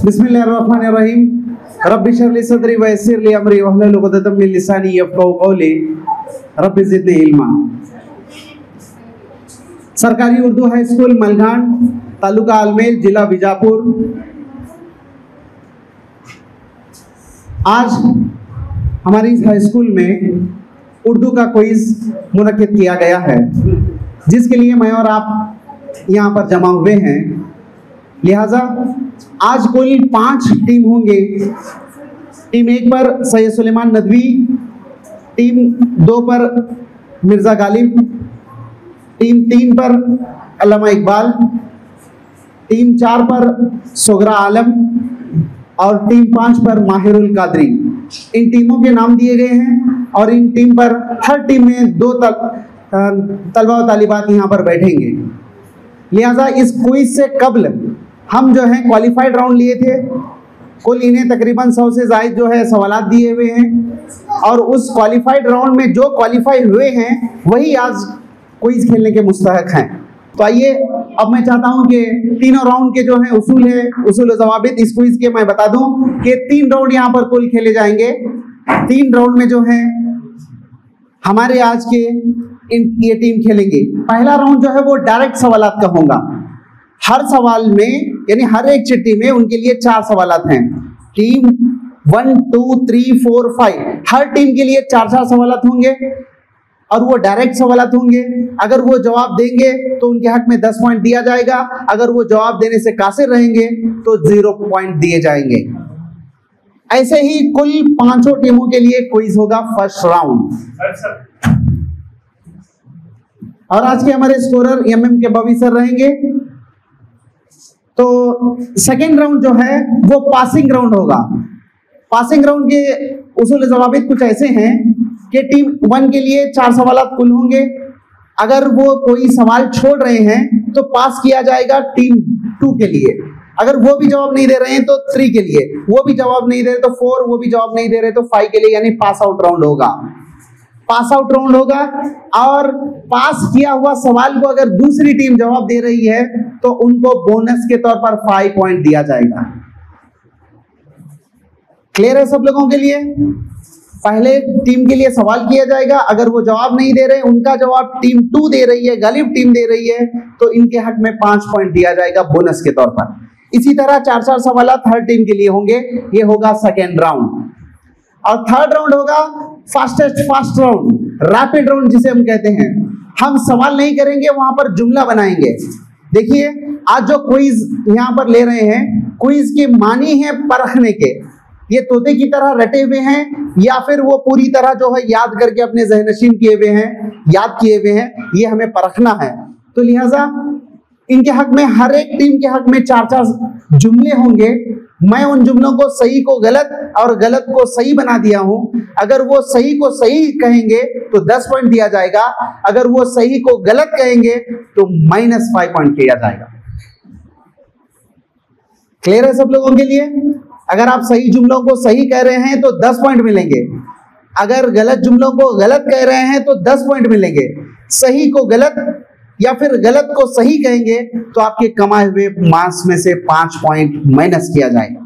बिस्मिल्लाहिर्रहमानिर्रहीम। रब्बि इश्रह ली सदरी व यस्सिर ली अमरी वहलुल उक़दतम मिन लिसानी यफ़क़हू क़ौली। रब्बि ज़िदनी इल्मा। सरकारी उर्दू हाई स्कूल मलघाट, तालुका आलमेल, जिला बीजापुर। आज हमारी इस हाई स्कूल में उर्दू का क्विज मुनक्किद किया गया है, जिसके लिए मैं और आप यहाँ पर जमा हुए हैं। लिहाजा आज कुल 5 टीम होंगे। टीम 1 पर सैयद सुलेमान नदवी, टीम 2 पर मिर्ज़ा गालिब, टीम 3 पर अल्लामा इकबाल, टीम 4 पर सोगरा आलम और टीम 5 पर माहिरुल कादरी। इन टीमों के नाम दिए गए हैं और इन टीम पर हर टीम में 2 तलबा व तालिबात यहाँ पर बैठेंगे। लिहाजा इस क्विज से कबल हम जो है क्वालिफाइड राउंड लिए थे। कुल इन्हें तकरीबन 100 से ज़ायद जो है सवालात दिए हुए हैं और उस क्वालिफाइड राउंड में जो क्वालिफाई हुए हैं वही आज क्विज खेलने के मुस्तहक हैं। तो आइए अब मैं चाहता हूं कि तीनों राउंड के जो है उसूल है, उसूल व ज़वाबित इस क्विज के मैं बता दूं कि 3 राउंड यहाँ पर कुल खेले जाएंगे। 3 राउंड में जो है हमारे आज के ये टीम खेलेंगे। पहला राउंड जो है वो डायरेक्ट सवालात का होगा। हर सवाल में यानी हर एक चिट्ठी में उनके लिए 4 सवालात हैं। टीम 1, 2, 3, 4, 5 हर टीम के लिए 4-4 सवालात होंगे और वो डायरेक्ट सवालात होंगे। अगर वो जवाब देंगे तो उनके हक में 10 पॉइंट दिया जाएगा। अगर वो जवाब देने से कासिर रहेंगे तो 0 पॉइंट दिए जाएंगे। ऐसे ही कुल 5 टीमों के लिए क्विज होगा फर्स्ट राउंड। और आज के हमारे स्कोरर एमएम के बॉबी सर रहेंगे। तो सेकेंड राउंड जो है वो पासिंग राउंड होगा। पासिंग राउंड के उसूल ज़वाबित कुछ ऐसे हैं कि टीम 1 के लिए 4 सवालात कुल होंगे। अगर वो कोई सवाल छोड़ रहे हैं तो पास किया जाएगा टीम 2 के लिए। अगर वो भी जवाब नहीं दे रहे हैं तो 3 के लिए, वो भी जवाब नहीं दे रहे तो 4, वो भी जवाब नहीं दे रहे तो 5 के लिए, यानी पास आउट राउंड होगा। पास आउट राउंड होगा और पास किया हुआ सवाल को अगर दूसरी टीम जवाब दे रही है तो उनको बोनस के तौर पर 5 पॉइंट दिया जाएगा। क्लियर है सब लोगों के लिए? पहले टीम के लिए सवाल किया जाएगा, अगर वो जवाब नहीं दे रहे, उनका जवाब टीम 2 दे रही है, गालिब टीम दे रही है, तो इनके हक में 5 पॉइंट दिया जाएगा बोनस के तौर पर। इसी तरह 4-4 सवालात हर टीम के लिए होंगे। ये होगा सेकेंड राउंड। और थर्ड राउंड होगा fastest fast round, rapid round जिसे हम कहते हैं। हम सवाल नहीं करेंगे, वहां पर जुमला बनाएंगे। देखिए आज जो क्विज यहां पर ले रहे हैं, क्विज के मानी है परखने के। ये तोते की तरह रटे हुए हैं या फिर वो पूरी तरह जो है याद करके अपने ज़हनशीन किए हुए हैं, याद किए हुए हैं, ये हमें परखना है। तो लिहाजा इनके हक में, हर एक टीम के हक में 4-4 जुमले होंगे। मैं उन जुमलों को सही को गलत और गलत को सही बना दिया हूं। अगर वो सही को सही कहेंगे तो 10 पॉइंट दिया जाएगा, अगर वो सही को गलत कहेंगे तो -5 पॉइंट किया जाएगा। क्लियर है सब लोगों के लिए? अगर आप सही जुमलों को सही कह रहे हैं तो 10 पॉइंट मिलेंगे, अगर गलत जुमलों को गलत कह रहे हैं तो 10 पॉइंट मिलेंगे। सही को गलत या फिर गलत को सही कहेंगे तो आपके कमाए हुए मार्क्स में से 5 पॉइंट माइनस किया जाएगा।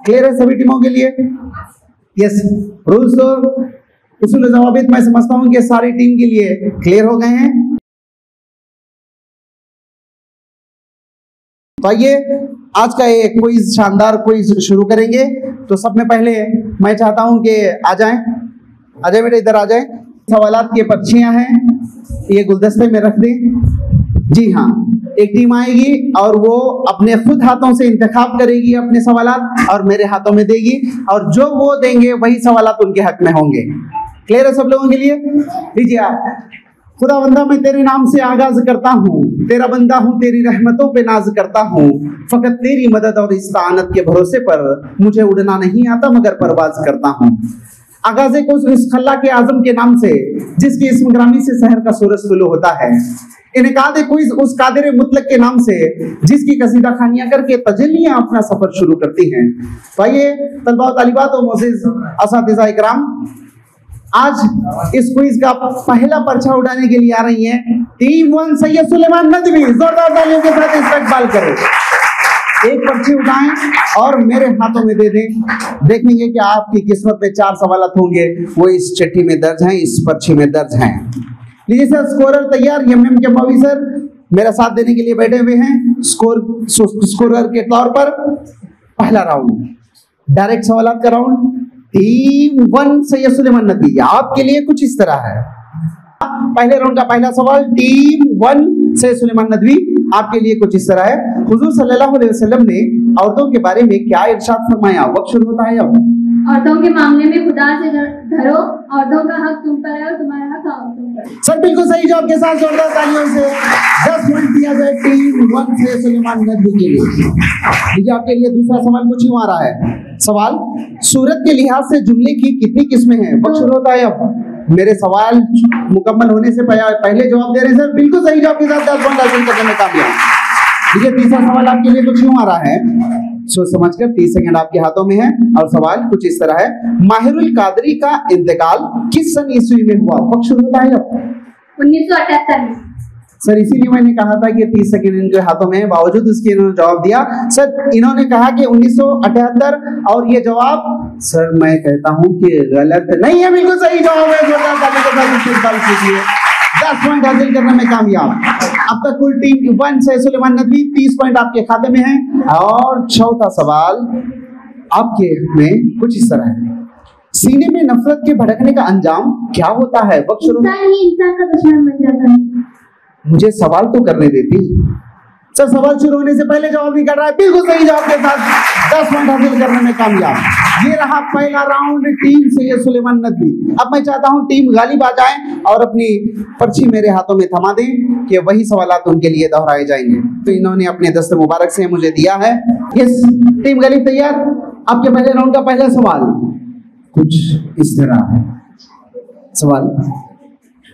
क्लियर है सभी टीमों के लिए? यस। रूल्स और उसूल ज़वाबित मैं समझता हूं कि सारी टीम के लिए क्लियर हो गए हैं। तो आइए आज का एक क्विज, शानदार क्विज शुरू करेंगे। तो सब में पहले मैं चाहता हूं कि आ जाएं बेटे, इधर आ जाएं। सवालात की पर्चियां हैं, ये गुलदस्ते में रख दें। जी हाँ, एक टीम आएगी और वो अपने खुद हाथों से इंतखाब करेगी अपने सवालात और मेरे हाथों में देगी, और जो वो देंगे वही सवालात उनके हक में होंगे। क्लियर है सब लोगों के लिए? लीजिए आप। खुदा बंदा मैं तेरे नाम से आगाज करता हूँ, तेरा बंदा हूँ, तेरी रहमतों पे नाज करता हूँ। फकत तेरी मदद और इस्तानत के भरोसे पर मुझे उड़ना नहीं आता मगर परवाज करता हूँ। आगाज़े को उस खल्ला के आजम के नाम से जिसकी इस्म ग्रामी से शहर का सूरज तुलू होता है। इनकादे कुइज उस कादिर मुतलक के नाम से जिसकी कसीदा खानियां करके तजल्लियां अपना सफर शुरू करती हैं। तो आइए तलबा व तालिबात और मोअज़्ज़िज़ असातिज़ा इकराम, आज इस क्विज का पहला पर्चा उड़ाने के लिए आ रही हैं टीम 1 सैयद सुलेमान नदवी। जोरदार तालियों के साथ इस्तेकबाल करें। एक पर्ची उठाएं और मेरे हाथों में दे दें। देखेंगे कि आपकी किस्मत में 4 सवाल होंगे, वो इस चिट्ठी में दर्ज हैं, इस पर्ची में दर्ज हैं। लीजिए सर, स्कोरर तैयार। एमएम के मौवी सर मेरा साथ देने के लिए बैठे हुए हैं स्कोरर के तौर पर। पहला राउंड डायरेक्ट सवालात का राउंड। टीम 1 सैयद सुलेमान नदवी, आपके लिए कुछ इस तरह है। पहले राउंड का पहला सवाल टीम 1 सैयद सुलेमान नदवी, आपके लिए कुछ इस तरह है। हुजूर सल्लल्लाहु अलैहि वसल्लम ने औरतों के बारे में क्या इरशाद फरमाया? वक्त शुरू होता है अब। औरतों के मामले में खुदा से डरो, औरतों का हक तुम पर है और तुम्हारा हक तुम पर। सर बिल्कुल सही जवाब के साथ जोरदार तालियों से 10 पॉइंट दिया जाए टीम 1 से सुलेमान नदवी के लिए। देखिए आपके लिए दूसरा सवाल कुछ यूं आ रहा है। सवाल, सूरत के लिहाज से जुमले की कितनी किस्में हैं? वक्त शुरू होता है अब। मेरे सवाल मुकम्मल होने से पहले जवाब दे रहे हैं सर। बिल्कुल सही जवाब के साथ 10 पॉइंट हासिल करने में कामयाब। देखिए तीसरा सवाल आपके लिए कुछ यूं आ रहा है, सोच समझकर 30 सेकंड आपके हाथों में है और सवाल कुछ इस तरह है। माहिरुल कादरी का इंतकाल किस सन ईस्वी में हुआ? वक्त शुरू होता है अब। 1978 में। सर इसीलिए मैंने कहा था कि 30 सेकंड इनके हाथों में है, बावजूद इसके इन्होंने जवाब दिया। सर इन्होंने कहा कि 1978 और ये जवाब सर मैं कहता हूं कि गलत नहीं है, बिल्कुल सही जवाब है। जोरदार ताली के साथ इस्तेमाल कीजिए, 10 पॉइंट हासिल करने में कामयाब। अब तक कुल टीम 1 से सुलेमान नदवी 30 पॉइंट आपके खाते में है। और चौथा सवाल आपके में कुछ इस तरह है। सीने में नफरत के भड़कने का अंजाम क्या होता है? वक्त शुरू। इंसान ही इंसान का दुश्मन बन जाता है। मुझे सवाल तो करने देती सर। सवाल शुरू होने से पहले जवाब नहीं कर रहा है। बिल्कुल सही जवाब के साथ 10 पॉइंट हासिल करने में कामयाब। ये रहा पहला राउंड टीम सैयद सुलेमान नदवी। अब मैं चाहता हूं टीम गालिब आ जाए और अपनी पर्ची मेरे हाथों में थमा दें कि वही सवालात उनके लिए दोहराए जाएंगे। तो इन्होंने अपने दस्ते मुबारक से मुझे दिया है। यस टीम गालिब तैयार। आपके पहले राउंड का पहला सवाल कुछ इस तरह है। सवाल,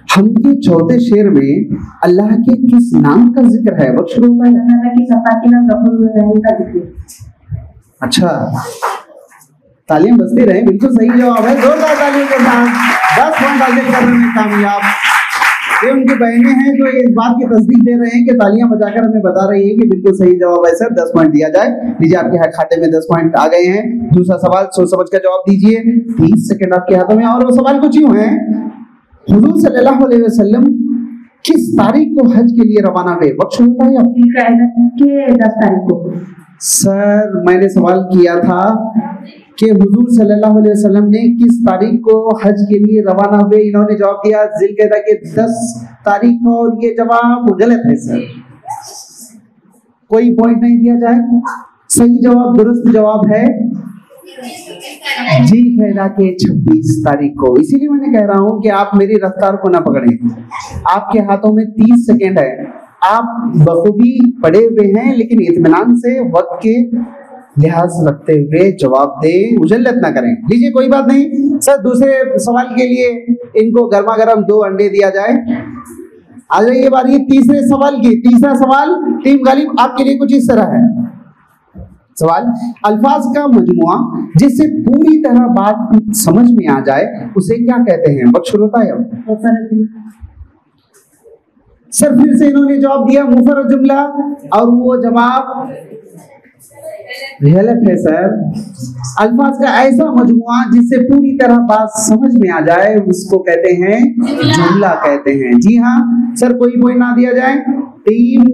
हमके चौथे शेर में अल्लाह के किस नाम का जिक्र है? वक्त शुरू होता है। अल्लाह की सफाती नाम गफूर रहम का जिक्र। अच्छा, तालियां बजती रहे, बिल्कुल सही जवाब है। जोरदार तालियों के साथ 10 पॉइंट हासिल करने में कामयाब। ये उनकी बहनें हैं जो इस बात की तस्दीक दे रहे हैं कि तालियां बजाकर हमें बता रही है कि बिल्कुल सही जवाब है सर। 10 पॉइंट दिया जाए। लीजिए आपके खाते में 10 पॉइंट आ गए हैं। दूसरा सवाल सोच समझ कर जवाब दीजिए। 30 सेकंड आपके हाथों में। और वो सवाल कुछ यूं है, हुजूर सल्लल्लाहु अलैहि वसल्लम किस तारीख को हज के लिए रवाना हुए? वक्त शुरू होता है अब। के 10 तारीख को। सर मैंने सवाल किया था कि हुजूर सल्लल्लाहु अलैहि वसल्लम ने किस तारीख को हज के लिए रवाना हुए। इन्होंने जवाब दिया जिलक़दा के 10 तारीख को, और ये जवाब गलत है सर। कोई पॉइंट नहीं दिया जाए। सही जवाब, दुरुस्त जवाब है जी कहला के 26 तारीख को। इसीलिए मैंने कह रहा हूं कि आप मेरी रफ्तार को ना पकड़ें। आपके हाथों में 30 सेकेंड है। आप बखूबी पड़े हुए हैं, लेकिन इत्मीनान से वक्त के लिहाज रखते हुए जवाब दें, उजल्लत ना करें। लीजिए कोई बात नहीं सर, दूसरे सवाल के लिए इनको गर्मा गर्म 2 अंडे दिया जाए। आ जाइए बारी तीसरे सवाल की। तीसरा सवाल टीम गालिब आपके लिए कुछ इस तरह है। सवाल, अल्फाज का मजमुआ जिससे पूरी तरह बात समझ में आ जाए उसे क्या कहते हैं? वक्त शुरू होता है अब। सर फिर से इन्होंने जवाब दिया मुफर्रद जुमला, और वो जवाब गलत है सर। अल्फाज का ऐसा मजमुआ जिससे पूरी तरह बात समझ में आ जाए उसको कहते हैं जुमला कहते हैं। जी हाँ सर, कोई पॉइंट ना दिया जाए। टीम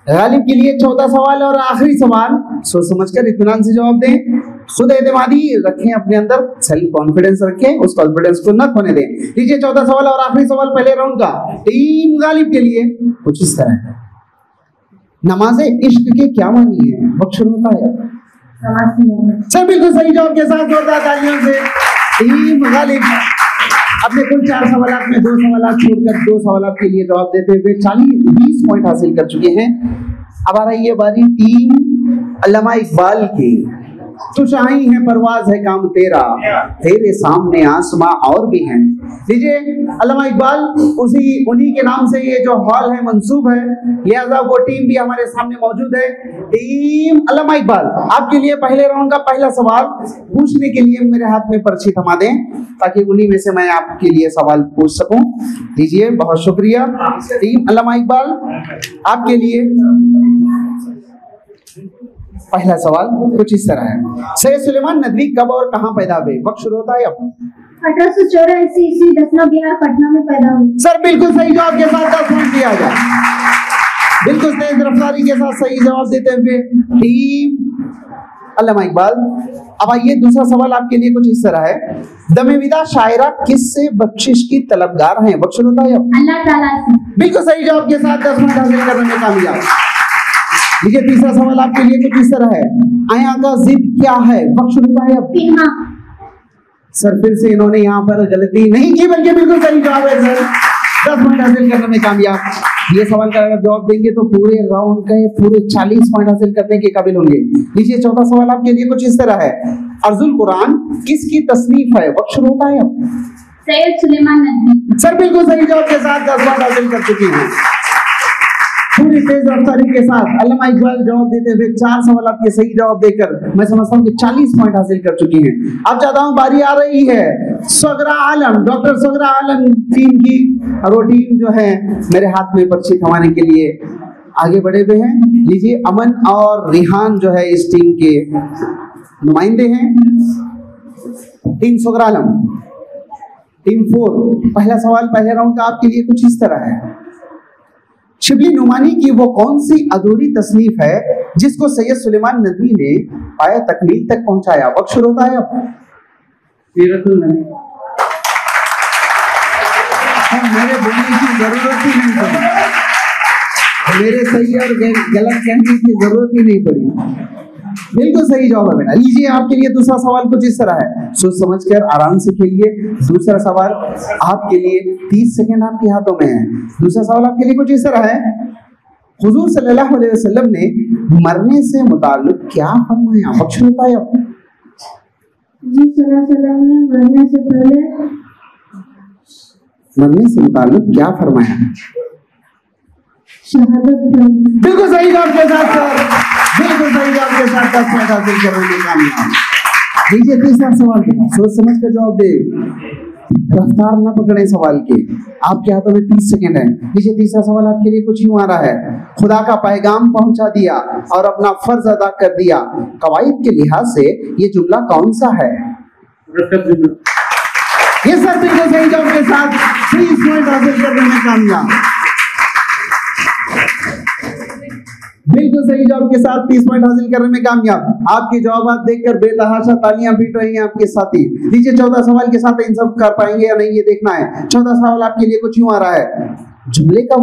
गालिब के लिए चौथा सवाल और आखिरी सवाल, सोच समझकर इत्मीनान से जवाब दें। खुद एतमादी रखें अपने अंदर, सेल्फ कॉन्फिडेंस रखें, उस कॉन्फिडेंस को न खोने दें। लीजिए चौथा सवाल और आखिरी सवाल पहले राउंड का टीम गालिब के लिए कुछ इस तरह है। नमाज़े इश्क के क्या मानी है? वक्त शुरू होता है सर। बिल्कुल सही जवाब के साथ जोरदार तालियों से टीम गालिब अपने कुल 4 सवाल में 2 सवाल छोड़कर 2 सवाल के लिए जवाब देते हुए 20 पॉइंट हासिल कर चुके हैं। अब आ रही है बारी टीम अल्लामा इकबाल की। तो शाही है परवाज है काम तेरा, तेरे सामने आसमां और भी हैं। लीजिए अल्लामा इकबाल उन्हीं के नाम से ये जो हॉल है मंसूब है, लिहाजा वो टीम भी हमारे सामने मौजूद है। टीम अल्लामा इकबाल आपके लिए पहले राउंड का पहला सवाल पूछने के लिए मेरे हाथ में पर्ची थमा दें ताकि उन्हीं में से मैं आपके लिए सवाल पूछ सकूं। लीजिए, बहुत शुक्रिया। टीम अल्लामा इकबाल आपके लिए पहला सवाल कुछ इस तरह है, सैयद सुलेमान नदवी कब और कहां पैदा हुए? वक्त शुरू होता है अब। 1884 ईस्वी दसना बिहार पटना में पैदा हुई। सर बिल्कुल सही जवाब के साथ 10 पॉइंट दिया जाए। बिल्कुल तेज रफ्तारी के साथ सही जवाब देते हुए टीम अल्लामा इकबाल। अब आइए दूसरा सवाल आपके लिए कुछ इस तरह है, दमेविदा शायरा किससे बख्शिश की तलबगार हैं? वक्त शुरू होता है अब। अल्लाह ताला से। बिल्कुल सही जवाब के साथ 10 पॉइंट हासिल करने में कामयाब। देखिए तीसरा सवाल आपके लिए कुछ इस तरह है, आया का जिद क्या है? वक्त शुरू होता है अब। सर फिर से इन्होंने यहाँ पर गलती नहीं की, बल्कि बिल्कुल सही जवाब है सर, 10 पॉइंट हासिल करने में कामयाब। ये सवाल का अगर जवाब देंगे तो पूरे राउंड के पूरे 40 पॉइंट हासिल करने के काबिल होंगे। लीजिए चौथा सवाल आपके लिए कुछ इस तरह है, अर्जुल कुरान किसकी तसनीफ है? वक्त शुरू होता है अब। सैयद सुलेमान नदवी। सर बिल्कुल सही जवाब के साथ 10 पॉइंट हासिल कर चुकी हैं। पूरी तेज रफ्तारी के साथ अल्लामा इकबाल जवाब देते हुए 4 सवाल आपके सही जवाब देकर मैं समझता हूँ कि 40 पॉइंट हासिल कर चुकी हैं। अब चाहता हूँ बारी आ रही है सगरा आलम, डॉक्टर सगरा आलम टीम की, और वो टीम जो है मेरे हाथ में पर्ची थमाने के लिए आगे बढ़े हुए हैं। लीजिए अमन और रिहान जो है इस टीम के नुमाइंदे हैं। टीम सगरा आलम, टीम 4, पहला सवाल पहले राउंड का आपके लिए कुछ इस तरह है, शिबली नुमानी की वो कौन सी अधूरी तसनीफ है जिसको सैयद सुलेमान नदवी ने पाया तकमील तक पहुंचाया? वक्त शुरू होता है अब। मेरे बोलने की जरूरत ही नहीं पड़ी, मेरे सही और गलत कहने की जरूरत ही नहीं पड़ी। बिल्कुल सही जवाब है बेटा। लीजिए आपके लिए दूसरा सवाल कुछ इस तरह है, सोच समझकर आराम से खेलिए। दूसरा सवाल आपके लिए 30 सेकंड आपके हाथों में है। दूसरा सवाल आपके लिए कुछ इस तरह है, हुजूर सल्लल्लाहु अलैहि वसल्लम ने मरने से मुताल्लिक क्या फरमाया? वक्त शुरू होता है अब। जी सल्लल्लाहु अलैहि वसल्लम ने मरने से पहले मरने से मुताल्लिक क्या फरमाया? शहादत। बिल्कुल सही जवाब के साथ सर, बिल्कुल सही जवाब के साथ 10 पॉइंट हासिल करने में कामयाब। लीजिए तीसरा सवाल, सोच समझ कर जवाब दे, रफ्तार न पकड़े सवाल के, आपके हाथों में 30 सेकंड है। लीजिए तीसरा सवाल आपके लिए कुछ यूं आ रहा है, खुदा का पैगाम पहुंचा दिया और अपना फर्ज अदा कर दिया, कवायद के लिहाज से ये जुमला कौन सा है? ये सर बिल्कुल सही जवाब के साथ 30 पॉइंट हासिल करने में कामयाब। बिल्कुल सही जवाब के साथ 30 पॉइंट हासिल करने में कामयाब। आपके जवाब देखकर बेतहाशा तालियां पीट रही हैं आपके साथी। लीजिए 14 सवाल के साथ इन सब कर पाएंगे या नहीं ये देखना है। 14 सवाल आपके लिए कुछ यूं आ रहा है, जुमले का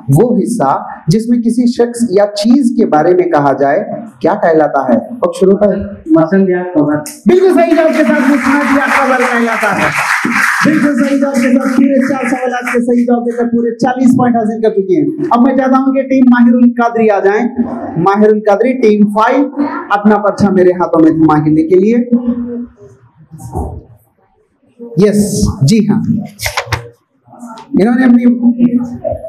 वो हिस्सा जिसमें किसी शख्स या चीज के बारे में कहा जाए क्या कहलाता है? वक्त शुरू होता है। बिल्कुल सही जवाब के साथ कहलाता है। बिल्कुल सही जवाब के साथ पूरे 4 सवाल आपके सही जवाब देकर पूरे 40 पॉइंट हासिल कर चुकी हैं। अब मैं चाहता हूं कि टीम माहिरुल कादरी आ जाएं। माहिरुल कादरी टीम 5 अपना पर्चा मेरे हाथों में थमा लेने के लिए। यस जी हाँ, इन्होंने अपनी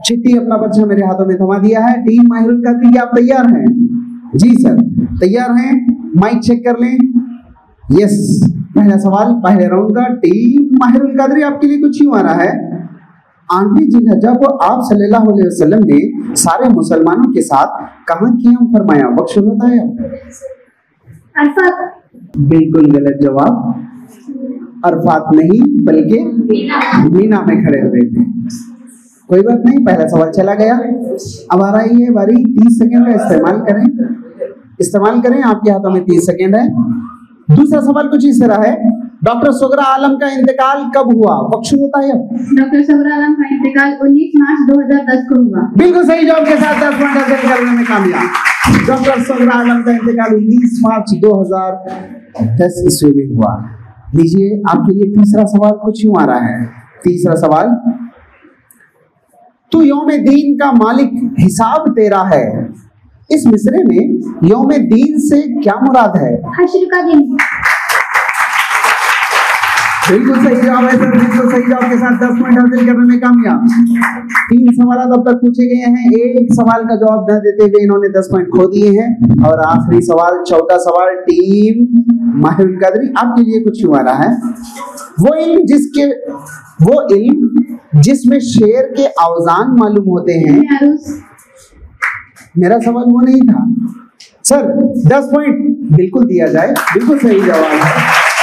चिट्ठी अपना पर्चा मेरे हाथों में थमा दिया है। टीम माहिरुल कादरी क्या आप तैयार हैं? जी सर तैयार हैं, माइक चेक कर लें। यस, पहला सवाल पहले राउंड का, टीम माहिरुल कादरी आपके लिए कुछ यूं आ रहा है, 8वीं जिलहज्जा को आप सल्लल्लाहु अलैहि वसल्लम ने सारे मुसलमानों के साथ कहां कियाम फरमाया? वक्त शुरू होता है। अरफात। बिल्कुल गलत जवाब, अरफात नहीं बल्कि मीना में खड़े हुए थे। कोई बात नहीं, पहला सवाल चला गया। अब आ रही है बारी, 30 सेकंड का इस्तेमाल करें, आपके हाथों में 30 सेकंड है। दूसरा सवाल कुछ इस तरह है, डॉक्टर सगरा आलम का इंतकाल कब हुआ? वक्त शुरू होता है अब। डॉक्टर सगरा आलम का इंतकाल 19 मार्च 2010 को हुआ। बिल्कुल सही जवाब के साथ 10 पॉइंट हासिल करने में कामयाब। डॉक्टर सगरा आलम का इंतकाल 19 मार्च 2010 ईस्वी में हुआ। लीजिए आपके लिए तीसरा सवाल कुछ यूं आ रहा है। तीसरा सवाल, तू यौमे दीन का मालिक हिसाब तेरा है, इस मिसरे में यौमे दीन से क्या मुराद है? हश्र का दिन। बिल्कुल सही जवाब है सर, बिल्कुल सही जवाब के साथ 10 पॉइंट हासिल करने में कामयाब। 3 सवाल अब तक पूछे गए हैं, एक सवाल का जवाब न देते हुए इन्होंने 10 पॉइंट खो दिए हैं। और आखिरी सवाल, चौथा सवाल, टीम माहिरुल कादरी आपके लिए कुछ यूं आ रहा है, वो इल्म जिसमें शेर के औजान मालूम होते हैं, मेरा सवाल वो नहीं था सर। 10 पॉइंट बिल्कुल दिया जाए, बिल्कुल सही जवाब है,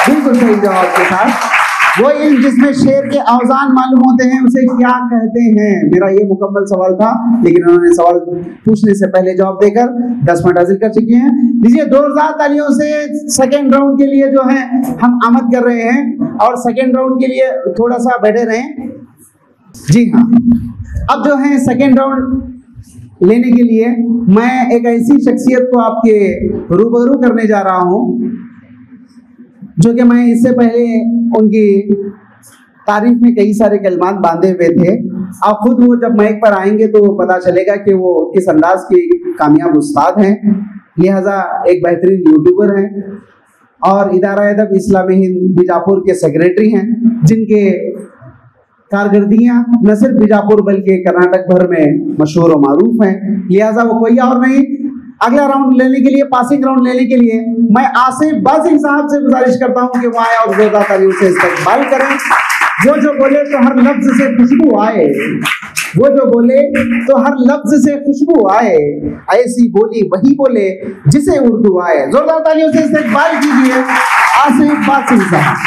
बिल्कुल सही जवाब के साथ। वो इल्म जिसमें शेर के औजान मालूम होते हैं उसे क्या कहते हैं, मेरा ये मुकम्मल सवाल था, लेकिन उन्होंने सवाल पूछने से पहले जवाब देकर 10 पॉइंट हासिल कर चुके हैं। लीजिए 2000 तालियों से सेकेंड राउंड के लिए जो है हम आमद कर रहे हैं, और सेकेंड राउंड के लिए थोड़ा सा बैठे रहें। जी हाँ, अब जो है सेकेंड राउंड लेने के लिए मैं एक ऐसी शख्सियत को आपके रूबरू करने जा रहा हूँ जो कि मैं इससे पहले उनकी तारीफ में कई सारे कलमात बांधे हुए थे। आप खुद वो जब माइक पर आएंगे तो पता चलेगा कि वो किस अंदाज के कामयाब उस्ताद हैं, लिहाजा एक बेहतरीन यूट्यूबर हैं और इदारा अदब इस्लामी हिंद बीजापुर के सेक्रेटरी हैं, जिनके कारकर्दगियाँ न सिर्फ बीजापुर बल्कि कर्नाटक भर में मशहूर और मारूफ हैं। लिहाजा वो कोई और नहीं। अगला राउंड लेने के लिए, पासिंग राउंड लेने के लिए मैं आसिफ बासिंग साहब से गुजारिश करता हूं कि वो आए और जोरदार तालियों से इस्तकबाल करें। वो जो बोले तो हर लफ्ज से खुशबू आए, वो जो बोले तो हर लफ्ज से खुशबू आए, ऐसी बोली वही बोले जिसे उर्दू आए। जोरदार तालियों से इस्तकबाल कीजिए आसिफ बासिंग साहब।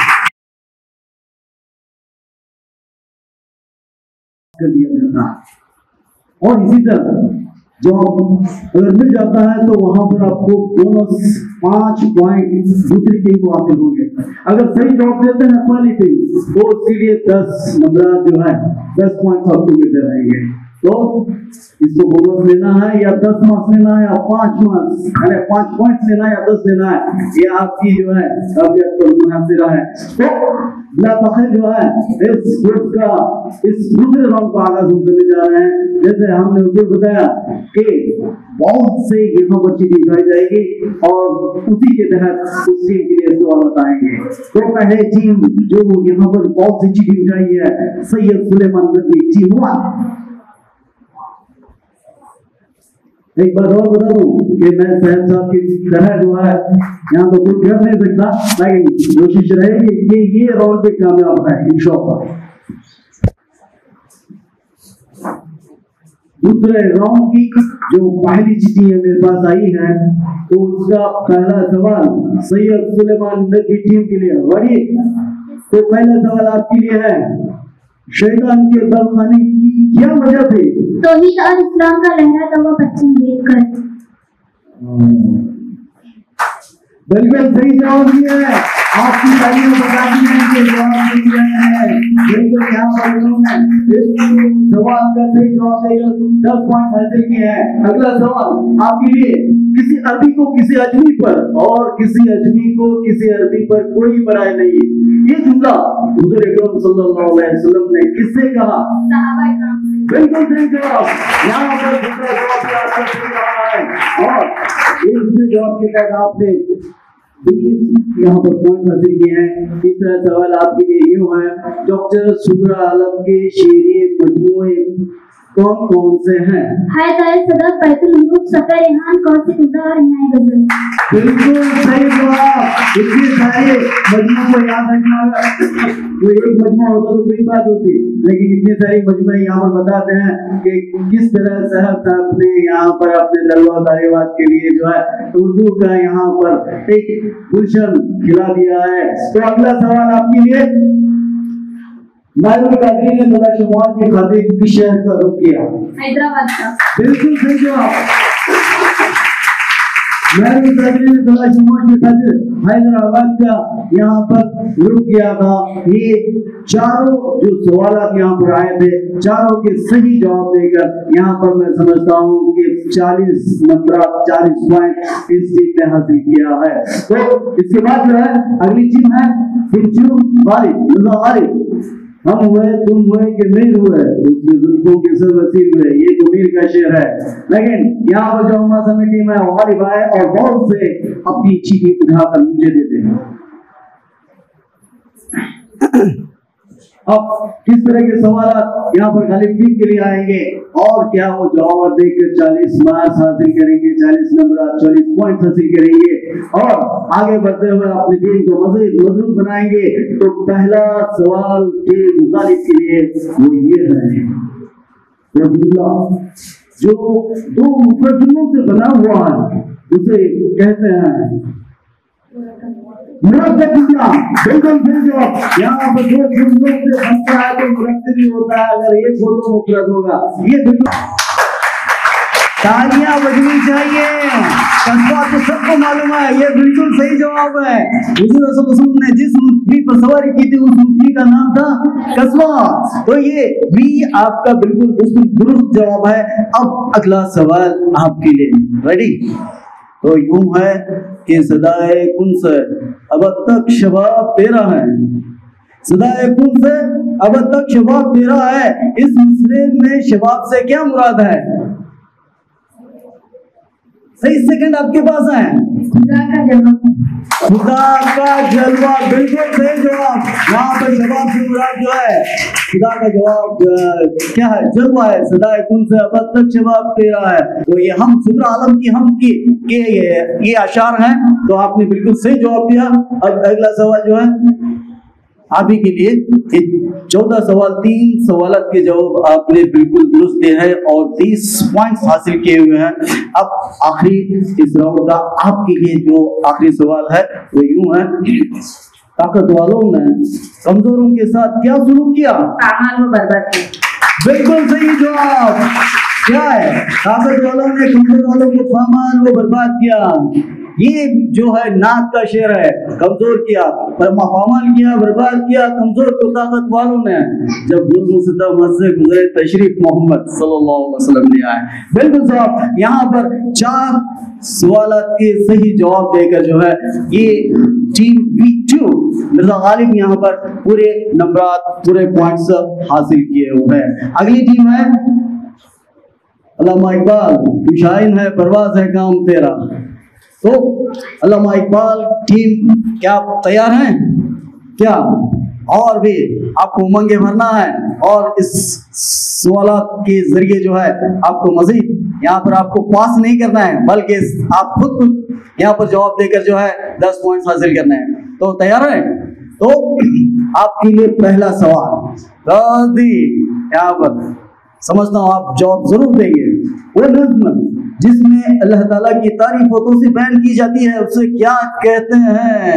और इसी तरह जॉब अगर मिल जाता है तो वहां पर आपको बोनस 5 पॉइंट दूसरी टीम को हासिल होंगे। अगर सही जॉब देते हैं पहली टीम तो उसके लिए 10 नंबर जो है 10 पॉइंट आपको मिलते रहेंगे। तो इसको बोनस लेना है या 10 मार्क्स लेना है या 5 मार्क्स, अरे 5 पॉइंट्स लेना है या 10 लेना है, ये आपकी जो है काबिलियत पर मुनहसर है। तो लातखिर जो है इस कोर्स का इस दूसरे राउंड का आगाज हम करने जा रहे हैं। जैसे हमने उसे बताया कि बहुत से यहाँ पर चीजें दिखाई जाएगी और उसी के तहत उस टीम के लिए सवाल बताएंगे। तो पहले टीम जो यहाँ पर बहुत सी चीजें दिखाई है, सैयद सुलेमान नदवी टीम 1। एक बात और बता दूं कि मैं साहब साहब की तरह जो है यहाँ तो कोई कर नहीं सकता, लेकिन कोशिश रहेगी कि ये राउंड पे कामयाब है इंशाअल्लाह। दूसरे राउंड की जो पहली चीजें मेरे पास आई है तो उसका पहला सवाल सैयद सुलेमान नदवी टीम के लिए बड़ी। तो पहला सवाल आपके लिए है, शैतान के दलखाने की क्या वजह थी? तौहीद और इस्लाम का लहराता हुआ पश्चिम देखकर। बिल्कुल सही जवाब दिया है। आपकी तालियों बता दी है कि जवाब नहीं दिया है। बिल्कुल यहाँ पर उन्होंने इस सवाल का सही जवाब देकर 10 पॉइंट हासिल किए हैं। अगला सवाल आपके लिए, किसी अरबी को किसी अजमी पर और किसी अजमी को किसी अरबी पर कोई बड़ाई नहीं। ये जुमला हुजूर अकरम सल्लल्लाहु अलैहि वसल्लम ने किससे कहा? सहाबा इकराम से। बिल्कुल सही जवाब। यहाँ पर दूसरा जवाब भी आपका सही रहा है और इस जवाब के तहत आपने 20 यहाँ पर पॉइंट हासिल किए हैं। तीसरा सवाल आपके लिए यूं है, डॉक्टर शुक्रा आलम के शेरी मजमूए कौन कौन से हैं? हाय तारे सदफ, बैतुल मुल्क, सफर रेहान, कौसी खुदा और हिनाए गजल। बिल्कुल सही जवाब। इतने सारे मजमू को याद रखना है, जो एक मजमू होता तो कोई बात होती, लेकिन इतने सारे मजमू यहाँ पर बताते हैं कि किस तरह साहब ने यहाँ पर अपने तलबा तालिबात के लिए जो है उर्दू का यहाँ पर एक गुलशन खिला दिया है। तो अगला सवाल आपके लिए, महबूब कादरी ने थोड़ा शुमार के खातिर किस शहर का रुख किया? हैदराबाद का। बिल्कुल सही जवाब। महबूब कादरी ने थोड़ा शुमार के खातिर हैदराबाद का यहाँ पर रुख किया था। ये चारों जो सवाल यहाँ पर आए थे, चारों के सही जवाब देकर यहाँ पर मैं समझता हूँ कि 40 नंबर 40 पॉइंट इस टीम ने हासिल किया है। तो इसके बाद जो है अगली टीम है हम हुए तुम हुए कि मीर हुए, उसके जुल्फों के सब वसील हुए, ये तो मीर का शेर है। लेकिन यहाँ पर जो हमारा समय टीम है वालिब आए और बहुत से अपनी चीजें उठाकर मुझे देते हैं। अब किस तरह के सवाल यहाँ पर खाली टीम के लिए आएंगे और क्या वो जवाब देकर 40 मार्क्स हासिल करेंगे, 40 नंबर 40 पॉइंट हासिल करेंगे और आगे बढ़ते हुए अपनी टीम को मजीद मजबूत बनाएंगे। तो पहला सवाल टीम गालिब के लिए वो ये है, जो दो मुकदमों से बना हुआ है उसे कहते हैं मुरक्कब जुमला। बिल्कुल सही जवाब। यहाँ पर दो जुमलों से बनता है तो मुरक्कब ही होता है, अगर एक हो तो मुफरद होगा। ये बिल्कुल तालियां बजनी चाहिए। कस्बा तो सबको मालूम है, ये बिल्कुल सही जवाब है। हुजूर रसूल ने जिस ऊँटनी पर सवारी की थी उस ऊँटनी का नाम था कस्बा। तो ये भी आपका बिल्कुल दुरुस्त जवाब है। अब अगला सवाल आपके लिए, रेडी? तो यूं है कि सदाए कुन से अब तक शबाब तेरा है, सदाए कुन से अब तक शबाब तेरा है। इस मिसरे में शबाब से क्या मुराद है? सही सेकंड आपके पास है। खुदा का जवाब, खुदा का जलवा। बिल्कुल सही जवाब। यहाँ पर जवाब से मुराद जो है खुदा का जवाब क्या है? जलवा है। सदाए कुन से अब तक शबाब तेरा है। तो ये हम शुक्र आलम की हम के ये अशार हैं। तो आपने बिल्कुल सही जवाब दिया। अब अगला सवाल जो है आप ही के लिए 14 सवाल, 3 सवाल के जवाब आपने बिल्कुल दुरुस्त दिए हैं और 30 पॉइंट्स हासिल किए हुए हैं। अब आखिरी इस राउंड का आपके लिए जो आखिरी सवाल है वो यूं है, ताकत वालों ने कमजोरों के साथ क्या सुलूक किया? अमाल को बर्बाद किया। बिल्कुल सही जवाब। क्या है? ताकत वालों ने कमजोर वालों को पामाल को बर्बाद किया। ये जो है नाक का शेर है। कमजोर किया, पामाल किया, बर्बाद किया कमजोर को ताकत वालों ने। जब जुल्म सितम से गुजरे तशरीफ मोहम्मद सल्लल्लाहु अलैहि वसल्लम ले आए। बिल्कुल साहब। यहाँ पर 4 सवाल के सही जवाब देकर जो है ये टीम B2 मिर्जा गालिब यहाँ पर पूरे नंबर पूरे पॉइंट्स हासिल किए हुए हैं। अगली टीम है अल्लामा इकबाल, शाइन है परवाज है काम तेरा। तो अल्लामा इकबाल टीम क्या आप तैयार हैं क्या? और भी आपको उमंगे भरना है और इस सवालात के जरिए जो है आपको मजीद यहाँ पर आपको पास नहीं करना है, बल्कि आप खुद यहाँ पर जवाब देकर जो है 10 पॉइंट्स हासिल करने हैं। तो तैयार है? तो आपके लिए पहला सवाल यहाँ पर समझता हूँ आप जवाब जरूर देंगे। वो नज़्म जिसमें अल्लाह ताला की तारीफ होतों से बयान की जाती है उसे क्या कहते हैं?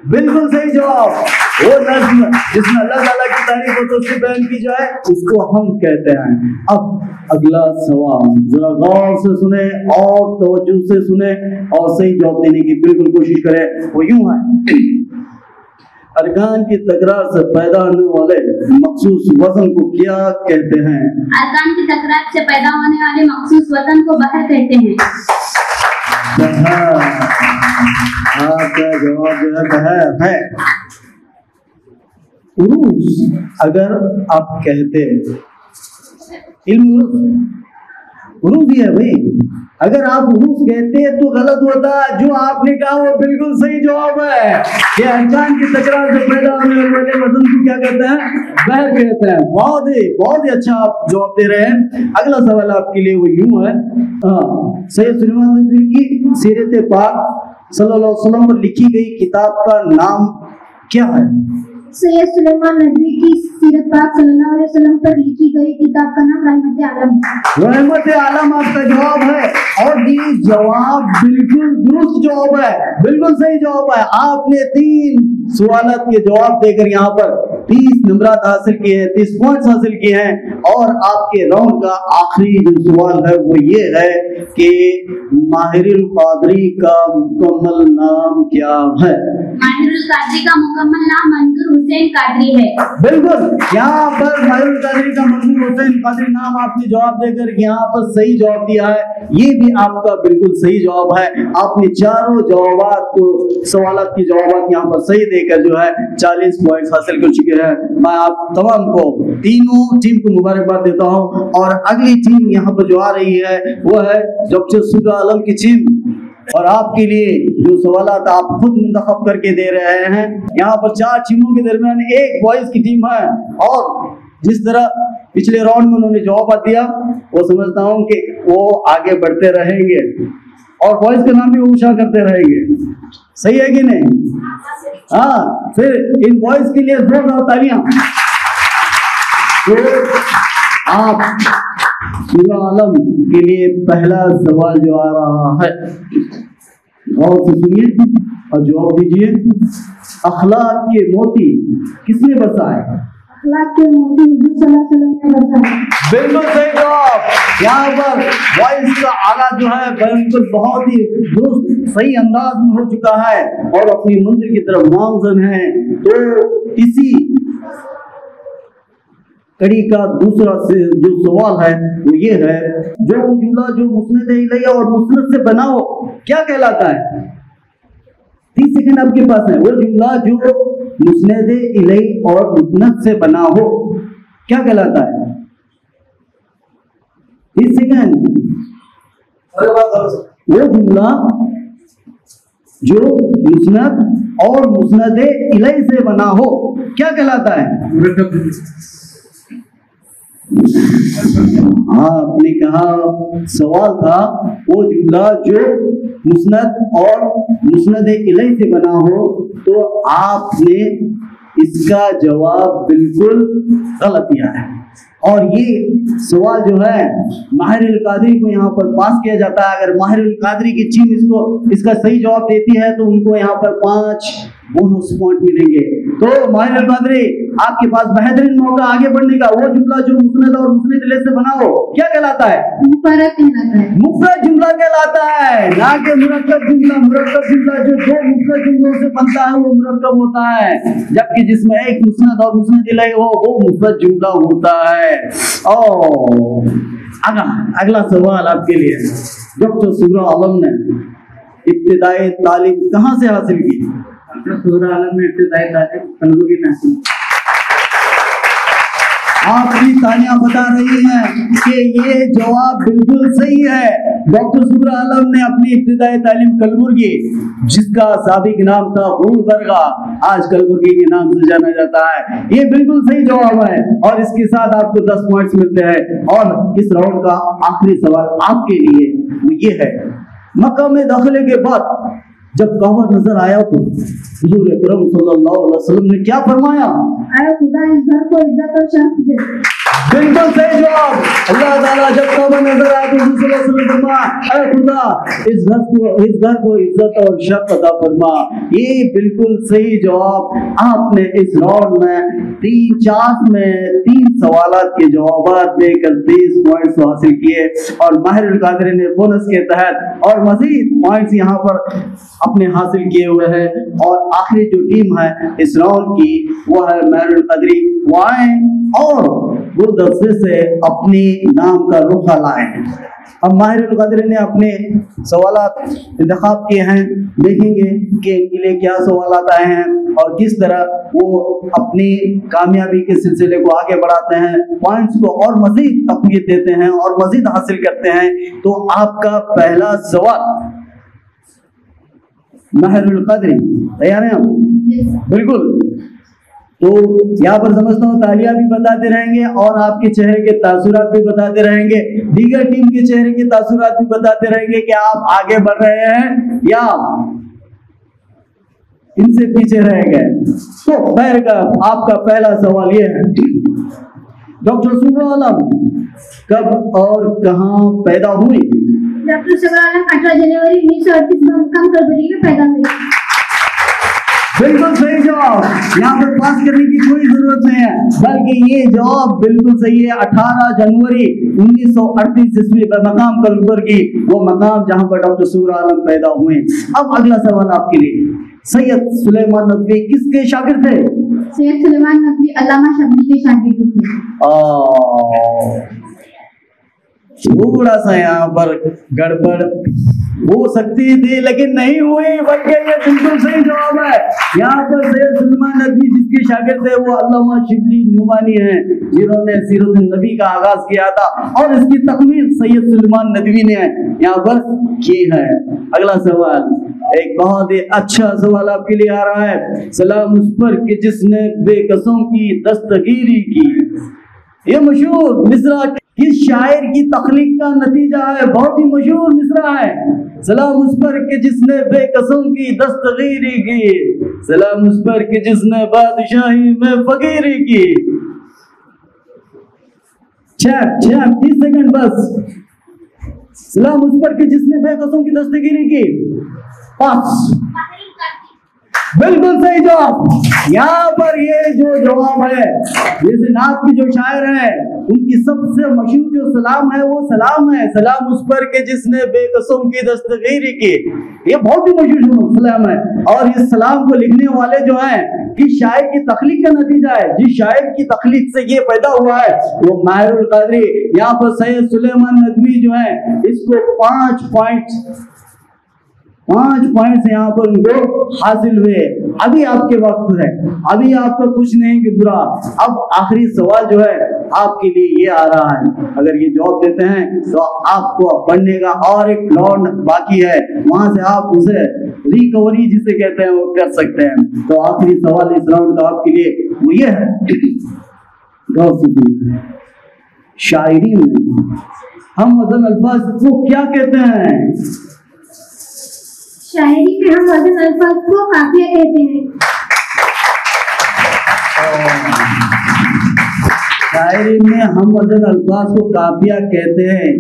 बिल्कुल सही जवाब। वो नज़्म जिसमें अल्लाह ताला की तारीफ होतों से बयान की जाए उसको हम कहते हैं। अब अगला सवाल जरा गौर से सुने और तवज्जो से सुने और सही जवाब देने की बिल्कुल कोशिश करें। वो यूं है, अरकान की तकरार से पैदा होने वाले मखसूस वजन को क्या कहते हैं? अरकान की तकरार से पैदा होने वाले मखसूस वजन को बहर कहते हैं। आपका जवाब जो है बहर है। उरूस अगर आप कहते उरूस ही है भाई, अगर आप उरूस कहते हैं तो गलत होता है। जो आपने कहा वो बिल्कुल सही जवाब है। ये अरकान की तकरार से पैदा होने वाले वजन को क्या कहते हैं? बहर कहते हैं। बहुत ही अच्छा आप जवाब दे रहे हैं। अगला सवाल आपके लिए वो यूं है, सैयद सुलेमान नदवी की सीरत पाक सल्लल्लाहु अलैहि वसल्लम पर लिखी गई किताब का नाम क्या है? सैयद सुलेमान नदवी की सीरत पाक सल्लल्लाहु अलैहि वसल्लम पर लिखी गई किताब का नाम रहमत आलम। रहमत आलम आपका जवाब है और ये जवाब बिल्कुल दुरुस्त जवाब है, बिल्कुल सही जवाब है। आपने 3 सवालों के जवाब देकर यहाँ पर 30 नंबर हासिल किए हैं, 30 पॉइंट्स हासिल किए हैं। और आपके राउंड का आखिरी जो सवाल है वो ये है कि माहिरुल कादरी का मुकम्मल नाम क्या है? माहिरुल कादरी का मुकम्मल नाम मंजूर हुसैन कादरी है। बिल्कुल, यहाँ पर माहिरुल कादरी का मंजूर हुसैन कादरी नाम आपने जवाब देकर यहाँ पर सही जवाब दिया है। ये भी आपका बिल्कुल सही जवाब है। आपने चारों जवाबात को सवालात की जवाबात यहाँ पर सही देकर जो है 40 पॉइंट्स हासिल कर चुके हैं। मैं आप तमाम को तीनों टीम को मुबारकबाद देता हूँ। और अगली टीम यहाँ पर जो आ रही है वो है डॉक्टर सुरा आलम की टीम। और आपके लिए जो सवालात आप खुद मुंतखब करके दे रहे हैं, यहाँ पर 4 टीमों के दरमियान एक बॉयज की टीम है। और जिस तरह पिछले राउंड में उन्होंने जवाब दिया वो समझता हूँ कि वो आगे बढ़ते रहेंगे और बॉयज के नाम भी ऊंचा करते रहेंगे। सही है कि नहीं? हाँ, फिर इन बॉयज के लिए जोरदार तालियां। तो आप सूरा आलम के लिए पहला सवाल जो आ रहा है, गौर से सुनिए और जवाब दीजिए। अखलाक के मोती किसने बसाए? अखलाक के मोती हुजूर सल्लल्लाहु अलैहि वसल्लम ने बसाए। बिल्कुल सही जवाब। यहाँ पर वॉइस का आला जो है बिल्कुल बहुत ही दुरुस्त सही अंदाज में हो चुका है और अपनी मंजिल की तरफ गामजन है। तो इसी कड़ी का दूसरा से जो सवाल है वो ये है, जो जुमला जो मुस्नद इलैहि और मुस्नद से बना हो क्या कहलाता है? 30 सेकंड आपके पास है। वो जुमला जो मुस्नद इलैहि और मुस्नद से बना हो क्या कहलाता है? 30 सेकंड। वो जुमला जो मुस्नद और मुस्नद इलैहि से बना हो क्या कहलाता है? हाँ, आपने कहा सवाल था वो जुमला जो मुस्नद और मुस्नद इलैहि से बना हो, तो आपने इसका जवाब बिल्कुल गलत दिया है। और ये सवाल जो है माहिर अल कादरी को यहाँ पर पास किया जाता है। अगर माहिर अल कादरी की टीम इसका सही जवाब देती है तो उनको यहाँ पर 5 बोनस पॉइंट मिलेंगे। तो माहिर अल कादरी, आपके पास बेहतरीन मौका आगे बढ़ने का। वो जुमला जो मुस्नद और मुस्नद इलैहि से बना हो क्या कहलाता है? मुफरद कहलाता है। मुफरद जुमला कहलाता है, ना कि मुरक्कब जुमला। मुरक्कब जुमला जो 2 मुफरद जुमलों से बनता है वो मुरक्कब होता है, जबकि जिसमें एक मुस्नद और मुस्नद इलैहि हो वो मुफरद जुमला होता है। और अगला सवाल आपके लिए, डॉक्टर सूरा आलम ने इब्तिदाई तालीम कहाँ से हासिल की? सूरा आलम में इब्तिदाई तालीम कलबुर्गी में हासिल। आपकी तालियां बता रही हैं कि ये जवाब बिल्कुल सही है। डॉक्टर सूरा आलम ने अपनी इब्तिदाई तालीम कलबुर्गी, जिसका साबिक नाम था गुलबर्गा, आज कलबुर्गी के नाम से जाना जाता है, ये बिल्कुल सही जवाब है। और इसके साथ आपको 10 पॉइंट्स मिलते हैं। और इस राउंड का आखिरी सवाल आपके लिए वो ये है, मक्का में दाखिले के बाद जब काबा नजर आया तो हुजूर अकरम सल्लल्लाहु अलैहि वसल्लम ने क्या फरमाया? आए खुदा इस घर को इज्जत और शर्फ दे। बिल्कुल सही जवाब। अल्लाह ताला जब काबा नजर आया तो हुजूर सल्लल्लाहु अलैहि वसल्लम फरमाया, ऐ खुदा इस घर को इज्जत और शर्फ अता फरमा। ये बिल्कुल सही जवाब। आपने इस राउंड में 3 सवालात के जवाब देकर 20 पॉइंट्स हासिल किए और माहिर अल कादरी ने बोनस के तहत और मजीद पॉइंट्स यहाँ पर अपने हासिल किए हुए हैं। और आखिरी जो टीम है इस राउंड की वो है माहिर अल कादरी। वो आए और गुलदस्ते से अपने नाम का रुखा लाए। अब माहिर अल कादरी ने अपने सवालात इंतखाब किए हैं, देखेंगे कि इनके लिए क्या सवालात आए हैं और किस तरह वो अपनी कामयाबी के सिलसिले को आगे बढ़ाते हैं, पॉइंट्स को और मजीद तकवीत देते हैं और मजीद हासिल करते हैं। तो आपका पहला सवाल, माहिर अल कादरी तैयार हैं आप? बिल्कुल। तो यहाँ पर समझता हूँ तालियां भी बताते रहेंगे और आपके चेहरे के तासुरात भी बताते रहेंगे, दीगर टीम के चेहरे के तासुरात भी बताते रहेंगे कि आप आगे बढ़ रहे हैं या इनसे पीछे रह गए। तो खैर का आपका पहला सवाल ये है, डॉक्टर सूरा आलम कब और कहाँ पैदा हुई? डॉक्टर सूरा आलम 18 जनवरी 1938 में मक्का कलबुर्गी में पैदा हुई। बिल्कुल सही जवाब। यहाँ पर पास करने की कोई जरूरत नहीं है, बल्कि ये जवाब बिल्कुल सही है। 18 जनवरी 1938 ईस्वी में मकाम कलबुर्गी, वो मकाम जहाँ पर डॉक्टर सूरा आलम पैदा हुए। अब अगला सवाल आपके लिए, सैयद सुलेमान नदवी किसके शागिर्द थे? सैयद सुलेमान नदवी अल्लामा शबली के शागिर्द थे। थोड़ा सा यहाँ पर गड़बड़ हो सकती थी लेकिन नहीं हुई, बल्कि ये बिल्कुल सही जवाब है। यहाँ पर सैयद सुलेमान नदवी जिसके शागिर्द थे वो अल्लामा शिबली नुमानी हैं, जिन्होंने सीरत नबी का आगाज किया था और इसकी तकमील सैयद सुलेमान नदवी ने यहाँ पर की है। अगला सवाल एक बहुत ही अच्छा सवाल आपके लिए आ रहा है, सलाम उस पर कि जिसने बेकसों की दस्तगीरी की। ये मशहूर मिसरा किस शायर की तख्लीक का नतीजा है? बहुत ही मशहूर मिसरा है, सलाम उस पर कि जिसने बेकसों की दस्तगीरी की, सलाम उस पर कि जिसने बादशाही में फकीरी की। छह 30 सेकंड बस। सलाम उस पर कि जिसने बेकसों की दस्तगीरी की। 5। बिल्कुल सही जवाब। यहाँ पर ये जो जवाब है, जैसे नाथ की जो शायर है उनकी सबसे मशहूर जो सलाम है वो सलाम है, सलाम उस पर के जिसने बेकसों की दस्तगीरी की। ये बहुत ही मशहूर सलाम है। और इस सलाम को लिखने वाले जो हैं, इस शायर की तख्लीक का नतीजा है, जिस शायर की तख्लीक से ये पैदा हुआ है वो माहिरुल कादरी। यहाँ पर सैयद सुलेमान नदवी जो है इसको 5 पॉइंट्स यहाँ पर उनको हासिल हुए। अभी आपके वक्त है, अभी आपका कुछ नहीं कि बुरा। अब आखिरी सवाल जो है आपके लिए ये आ रहा है, अगर ये जवाब देते हैं तो आपको बढ़ने का और एक राउंड बाकी है, वहां से आप उसे रिकवरी जिसे कहते हैं वो कर सकते हैं। तो आखिरी सवाल इस राउंड का आपके लिए वो ये है, शायरी में हम वजन अल्फाज को क्या कहते हैं? शायरी में हम वजन अल्फाज को काफिया कहते हैं। शायरी में हम वजन अल्फाज को काफिया कहते हैं।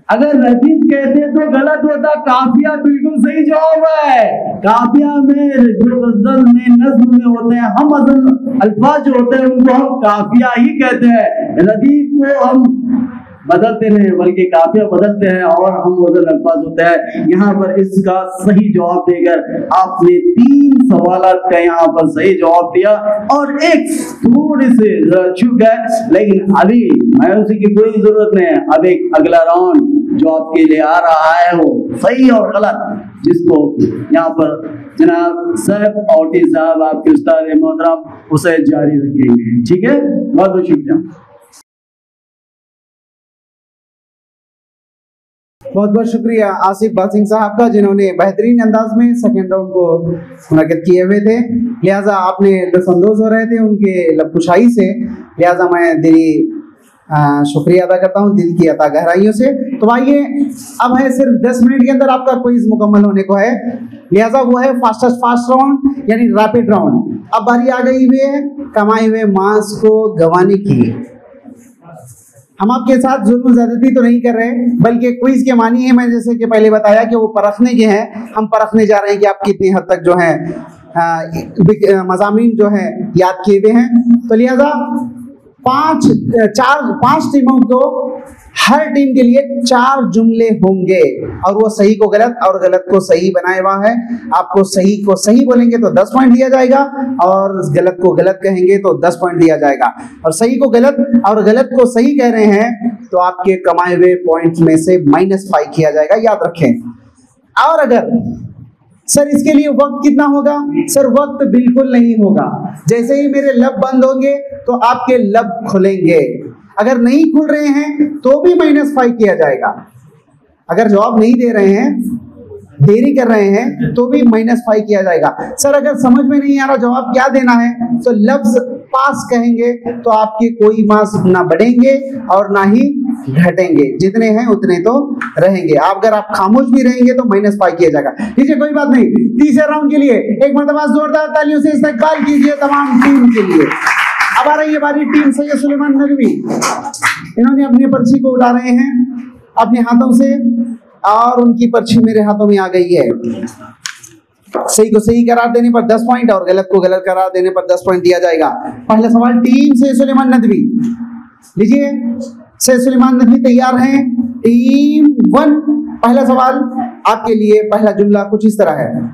अगर रदीफ कहते तो गलत होता, काफिया बिल्कुल सही जवाब है। काफिया में जो गजल में नज्म में होते हैं हम वजन अल्फाज जो होते हैं उनको हम काफिया ही कहते हैं। रदीफ को हम बदलते नहीं बल्कि काफिया बदलते हैं और हम वजन अल्फाज होते हैं। यहाँ पर इसका सही जवाब देकर आपने 3 सवाल का यहाँ पर सही जवाब दिया और एक थोड़ी से चूक गए, लेकिन अभी मायूसी की कोई जरूरत नहीं है। अब एक अगला राउंड जो आपके लिए आ रहा है वो सही और गलत, जिसको यहाँ पर जनाब सैफ औटी साहब आपके उस्ताद मोहतरम उसे जारी रखेंगे। ठीक है, बहुत बहुत शुक्रिया। बहुत बहुत शुक्रिया आसिफ बासिंग साहब का, जिन्होंने बेहतरीन अंदाज में सेकेंड राउंड को मुनक्किद किए हुए थे। लिहाजा आपने लुत्फ़अंदोज़ हो रहे थे उनके लबकुशाई से, लिहाजा मैं दिली शुक्रिया अदा करता हूँ दिल की अता गहराइयों से। तो आइए, अब है सिर्फ 10 मिनट के अंदर आपका क्विज मुकम्मल होने को है, लिहाजा वो है फास्टेस्ट फास्ट राउंड यानी रैपिड राउंड। अब बारी आ गई हुई है कमाए हुए मांस को गंवाने की। हम आपके साथ जुल्म ज़्यादती तो नहीं कर रहे, बल्कि क्विज के मानी है, मैं जैसे कि पहले बताया कि वो परखने के हैं। हम परखने जा रहे हैं कि आप कितनी हद तक जो है मज़ामीन जो है याद किए हुए हैं। तो लिहाजा 5 टीमों को, हर टीम के लिए 4 जुमले होंगे और वो सही को गलत और गलत को सही बनाए हुआ है। आपको सही को सही बोलेंगे तो 10 पॉइंट दिया जाएगा और गलत को गलत कहेंगे तो 10 पॉइंट दिया जाएगा। और सही को गलत और गलत को सही कह रहे हैं तो आपके कमाए हुए पॉइंट्स में से -5 किया जाएगा, याद रखें। और अगर सर इसके लिए वक्त कितना होगा? सर वक्त बिल्कुल नहीं होगा। जैसे ही मेरे लब बंद होंगे तो आपके लब खुलेंगे। अगर नहीं खुल रहे हैं तो भी -5 किया जाएगा। अगर जवाब नहीं दे रहे हैं, देरी कर रहे हैं तो भी -5 किया जाएगा। सर अगर समझ में नहीं आ रहा जवाब क्या देना है तो लफ्ज पास कहेंगे तो आपके कोई मार्क्स ना बढ़ेंगे और ना ही घटेंगे, जितने हैं उतने तो रहेंगे। अगर आप खामोश भी रहेंगे तो -5 किया जाएगा। ठीक है, कोई बात नहीं। तीसरे राउंड के लिए एक मरतबा जोरदार तालियों से इस्तकबाल कीजिए तमाम टीम के लिए। अब आ रही है बारी टीम सैयद सुलेमान नदवी। इन्होंने अपनी पर्ची को उठा रहे हैं अपने हाथों से और उनकी पर्ची मेरे हाथों में आ गई है। सही को सही करार देने पर 10 पॉइंट और गलत को गलत करार देने पर 10 पॉइंट दिया जाएगा। पहला सवाल टीम सैयद सुलेमान नदवी, लीजिए। सैयद सुलेमान नदवी तैयार हैं? टीम 1, पहला सवाल आपके लिए। पहला जुमला कुछ इस तरह है।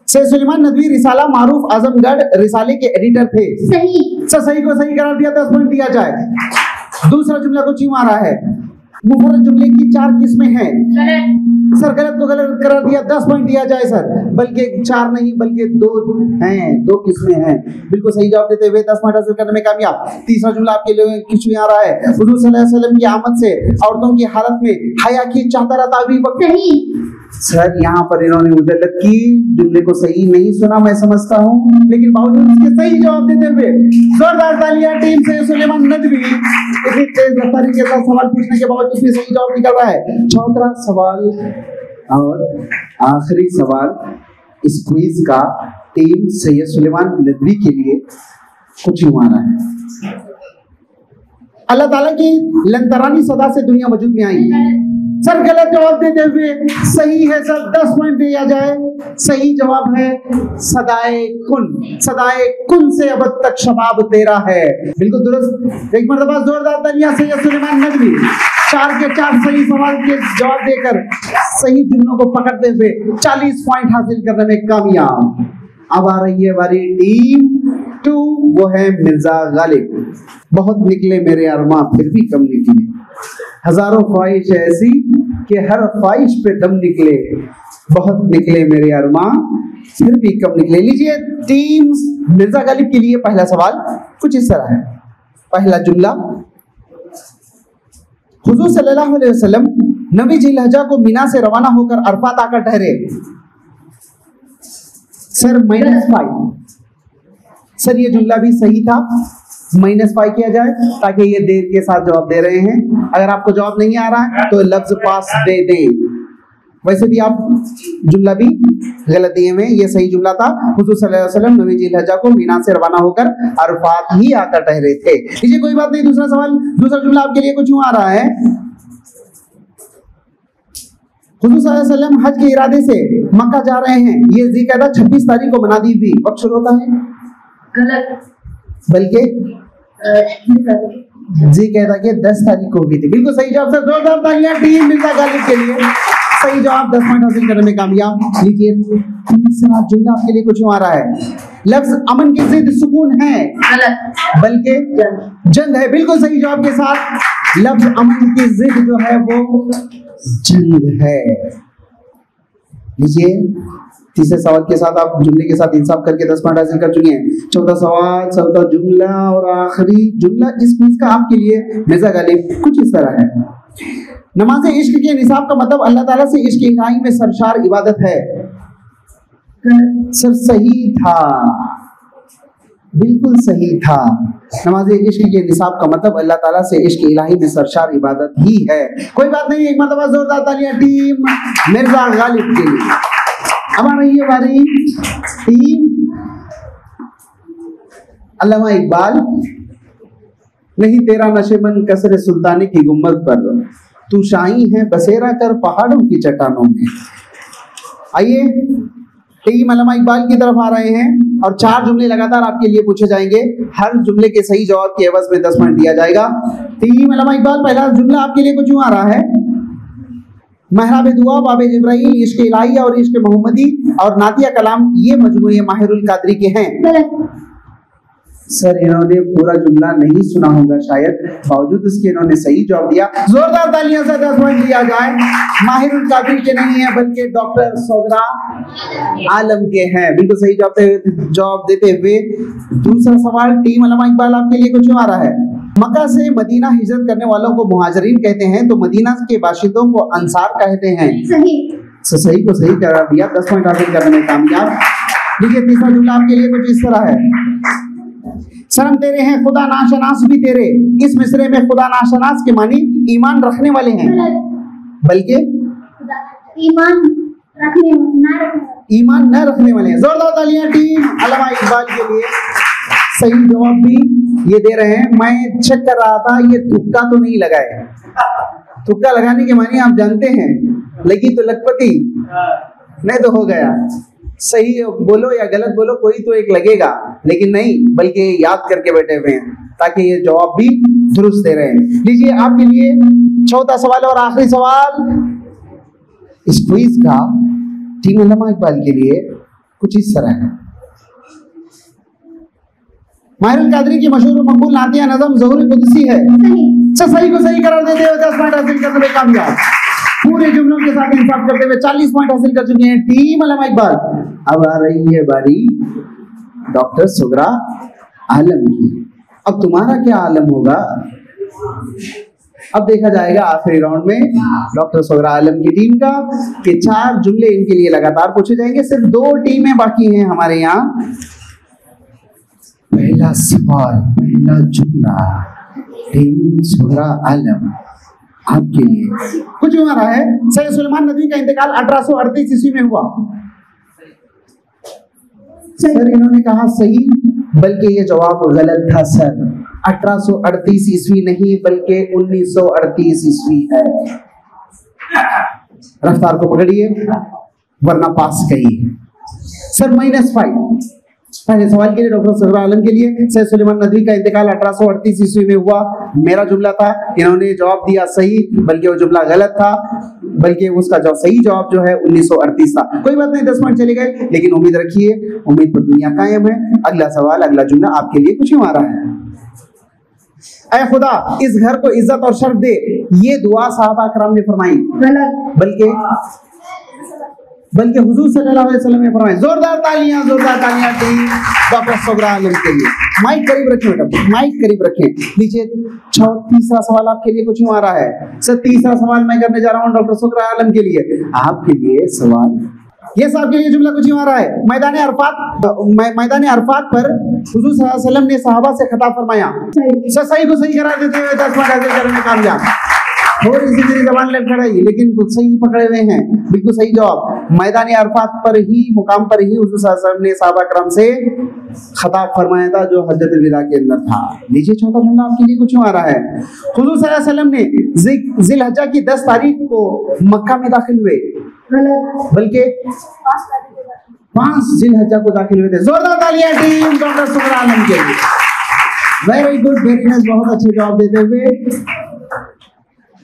सैयद सुलेमान नदवी रिसाला मारूफ आजमगढ़ रिसाले के एडिटर थे। सही। सही को सही करार दिया, 10 पॉइंट दिया जाए। दूसरा जुमला कुछ यूं आ रहा है। मुफर्रद जुमले की 4 किस्में हैं। सर गलत को गलत करार दिया, 10 पॉइंट दिया जाए सर। बल्कि 4 नहीं बल्कि 2 हैं, 2 किस्में हैं। बिल्कुल सही जवाब देते हुए 10 पॉइंट हासिल करने में कामयाब। तीसरा जुमला आपके लिए कुछ आ रहा है। हुजूर सल्लल्लाहु अलैहि वसल्लम की आमद से औरतों की हालत में हया की चाहता रहता अभी वक्त। सही। सर यहाँ पर इन्होंने मुजल्लद की जुमले को सही नहीं सुना, मैं समझता हूँ, लेकिन बावजूद इसके सही जवाब देते हुए जोरदार तालियां टीम से सुलेमान नदवी। इतनी तेज रफ्तारी के साथ सवाल पूछने के बावजूद भी सही जवाब निकल रहा है। चौथा सवाल और आखिरी सवाल इस क्विज का टीम सैयद सुलेमान नदवी के लिए कुछ यूं आ रहा है। अल्लाह ताला की लंतरानी सदा से दुनिया वजूद में आई। सर गलत जवाब देते हुए सही है सर, 10 पॉइंट दिया जाए। सही जवाब है सदाए कुन से अब तक शबाब तेरा है। बिल्कुल दुरुस्त। एक मरतबा जोरदार तालियां सैयद सुलेमान नदवी 4 के 4 सही सवाल के जवाब देकर सही जुमलों को पकड़ते हुए 40 पॉइंट हासिल करने में कामयाब। अब आ रही है हमारी टीम 2, वो है मिर्जा गालिब। बहुत निकले मेरे अरमा फिर भी कम निकले, हजारों ख्वाहिश ऐसी कि हर ख्वाहिश पे दम निकले। बहुत निकले मेरे अरमा फिर भी कम निकले। लीजिए टीम मिर्जा गालिब के लिए पहला सवाल कुछ इस तरह है। पहला जुमला, हुजूर सल्लल्लाहु अलैहि वसल्लम नबी जिलहजा को मीना से रवाना होकर अरफात आकर ठहरे। सर -5। सर ये जुमला भी सही था, -5 किया जाए ताकि ये देर के साथ जवाब दे रहे हैं। अगर आपको जवाब नहीं आ रहा है तो लफ्ज पास दे दें। वैसे भी आप जुमला भी गलत दिए हुए, ये सही जुमला था। हुजूर सल्लल्लाहु अलैहि वसल्लम नबी जिलहजा को मीना से रवाना होकर अरफात ही आकर ठहरे थे। लीजिए कोई बात नहीं, दूसरा सवाल, दूसरा जुमला आपके लिए कुछ यूं आ रहा है। हुजूर सल्लल्लाहु अलैहि वसल्लम हज के इरादे से मक्का जा रहे हैं। ये ज़िलक़अदा 26 तारीख को मना दी थी। वक्त शुरू होता है गलत, बल्कि ज़िलक़अदा के 10 तारीख को हुई थी। बिल्कुल सही जवाब सर, जोरदार तालियां टीम मिर्जा गालिब के लिए। सही जवाब, 10 पॉइंट हासिल करने में कामयाब। लीजिए तीसरा जुमला आपके लिए कुछ आ रहा है। लफ्ज अमन की जिद सुकून है, गलत, बल्कि जंग है। बिल्कुल सही जवाब के साथ लफ्ज अमन की जिद जो है वो जंग है। लीजिए तीसरे सवाल के साथ आप जुमले के साथ इंसाफ करके 10 पॉइंट हासिल कर चुके हैं। चौथा सवाल, चौथा जुमला और आखिरी जुमला इस क्विज का आपके लिए मिर्जा गालिब कुछ इस तरह है। नमाज इश्क के निसाब का मतलब अल्लाह ताला से इश्क इलाही में सरशार इबादत है। सर सही था, बिल्कुल सही था। नमाज इश्क के निसाब का मतलब अल्लाह ताला से इश्क इलाही में सरशार इबादत ही है। कोई बात नहीं, एक मरतबा जोरदार तालियां टीम मिर्जा गालिब के लिए। अब आ रही है हमारी टीम अल्लामा इकबाल। नहीं तेरा नशेबन कसरे सुल्तानी की गुम्बद पर, तू शाही है बसेरा कर पहाड़ों की चट्टानों में। आइए टीम अल्लामा इकबाल की तरफ आ रहे हैं और 4 जुमले लगातार आपके लिए पूछे जाएंगे। हर जुमले के सही जवाब के एवज में 10 पॉइंट दिया जाएगा। टीम अल्लामा इकबाल, पहला जुमला आपके लिए कुछ यूं आ रहा है। महराब दुआ, बाबे जिब्राइल, इश्क इलाही और इश्क मोहम्मदी और नातिया कलाम ये मजमूए माहिरुल कादरी के हैं। सर इन्होंने पूरा जुमला नहीं सुना होगा शायद, बावजूद उसके इन्होंने सही जवाब दिया। जोरदार तालियां से 10 पॉइंट दिया जाए। माहिरुल कादरी के नहीं है बल्कि डॉक्टर सोगरा आलम के हैं। बिल्कुल सही जवाब देते हुए दूसरा सवाल टीम अल्लामा इकबाल आपके लिए कुछ आ रहा है। मक्का से मदीना हिजरत करने वालों को मुहाजिरीन कहते हैं तो मदीना के बाशिंदों को अंसार कहते हैं। सही को सही करार दिया, 10 पॉइंट हासिल करने में कामयाब। देखिए तीसरा जुमला आपके लिए कुछ इस तरह है। शर्म तेरे हैं खुदा नाशनास भी तेरे। इस मिसरे में खुदा नाशनास के मानी ईमान रखने वाले हैं, बल्कि ईमान न रखने वाले हैं। जोरदार तालियां टीम अल्लामा इकबाल के लिए। सही जवाब भी ये दे रहे हैं। मैं चेक कर रहा था, ये तुक्का तो नहीं लगाए। तुक्का लगाने के मानी आप जानते हैं, लगी तो लखपति, नहीं तो हो गया। सही बोलो या गलत बोलो, कोई तो एक लगेगा, लेकिन नहीं बल्कि याद करके बैठे हुए हैं ताकि ये जवाब भी दुरुस्त दे रहे हैं। लीजिए आपके लिए चौथा सवाल और आखिरी सवाल इस क्विज का टीम अल्लामा इकबाल के लिए कुछ इस तरह है। माहिरुल कादरी की मशहूर मकबूल नातिया नज़म ज़ुहूर कुदसी है। सही को सही करार देते हुए 10 पॉइंट हासिल करने में कामयाब। पूरे जुमलों के साथ इंसाफ करते हुए 40 पॉइंट हासिल कर चुके हैं टीम अल्लामा इकबाल। अब आ रही है बारी डॉक्टर सुगरा आलम की। अब तुम्हारा क्या आलम होगा, अब देखा जाएगा आखिरी राउंड में डॉक्टर सुगरा आलम की टीम का कि 4 जुमले इनके लिए लगातार पूछे जाएंगे। सिर्फ 2 टीमें बाकी हैं हमारे यहाँ। पहला सवाल, पहला जुमला टीम सुगरा आलम आपके लिए कुछ हो रहा है। सैयद सुलेमान नदवी का इंतकाल 1838 ईस्वी में हुआ। सर इन्होंने कहा सही, बल्कि ये जवाब गलत था सर। 1838 ईस्वी नहीं बल्कि 1938 ईस्वी है। रफ्तार को पकड़िए वरना पास गई। सर -5 पहले सवाल के लिए डॉक्टर सगरा आलम के लिए। सैयद सुलेमान नदवी का इंतकाल 1838 ईस्वी में हुआ। मेरा जुमला था, इन्होंने जवाब दिया सही, बल्कि वो जुमला गलत था, बल्कि उसका जो सही जवाब जो है 1938 था। कोई बात नहीं, 10 मिनट चले गए, लेकिन उम्मीद रखिए, उम्मीद पर दुनिया कायम है। अगला सवाल, अगला जुमला आपके लिए कुछ यूं आ रहा है। ऐ खुदा इस घर को इज्जत और शर्फ दे, ये दुआ साहबा करम ने फरमाई, बल्कि हुजूर सल्लल्लाहु अलैहि वसल्लम ने फरमाई। जोरदार तालियां टीम डॉक्टर सगरा आलम के लिए। माइक करीब रखें बेटा, माइक करीब रखें। नीचे तीसरा सवाल आपके लिए कुछ यूं आ रहा है। सर तीसरा सवाल मैं करने जा रहा हूं डॉक्टर सगरा आलम के लिए। आपके लिए सवाल ये साहब के लिए जुमला कुछ यूं आ रहा है। मैदान अरफात पर हुजूर सल्लल्लाहु अलैहि वसल्लम ने सहाबा से खिताब फरमाया। सर सही को सही करा देते हुए 10 मिनट हासिल करने में कामयाब। थोड़ी सी मेरी जबान लग खड़ाई, लेकिन सही पकड़े हुए हैं, बिल्कुल सही जवाब। मैदान अरफात पर ही, मुकाम पर ही हुजूर सल्लल्लाहु अलैहि वसल्लम ने सहाबा करम से खिताब फरमाया था, जो हजरतुल विदा के अंदर था। लीजिए चौथा जुमला आपके लिए कुछ यूं आ रहा है। हुजूर सल्लल्लाहु अलैहि वसल्लम ने जिलहज्जा की 10 तारीख को मक्का में दाखिल हुए, बल्कि 5 जिलहज्जा को दाखिल हुए थे। जोरदार तालियां टीम डॉक्टर सगरा आलम के लिए। वेरी गुड, वेरी नाइस, बहुत अच्छे जवाब देते हुए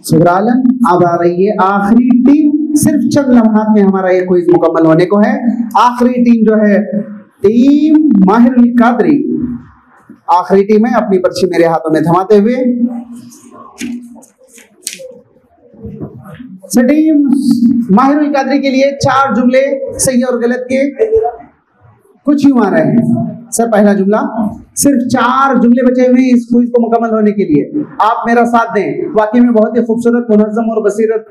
सगरा आलम। अब आ रही है आखिरी टीम। सिर्फ चंद लम्हात में हमारा ये क्विज मुकम्मल होने को है। आखिरी टीम जो है टीम माहिरुल कादरी। आखिरी टीम है, अपनी पर्ची मेरे हाथों में थमाते हुए। टीम माहिरुल कादरी के लिए 4 जुमले सही और गलत के कुछ यूं आ रहे हैं। सर पहला जुमला, सिर्फ 4 जुमले बचे हुए इस क्विज को मुकम्मल होने के लिए। आप मेरा साथ दें। वाकई में बहुत ही खूबसूरत, मुनज़्ज़म और बसीरत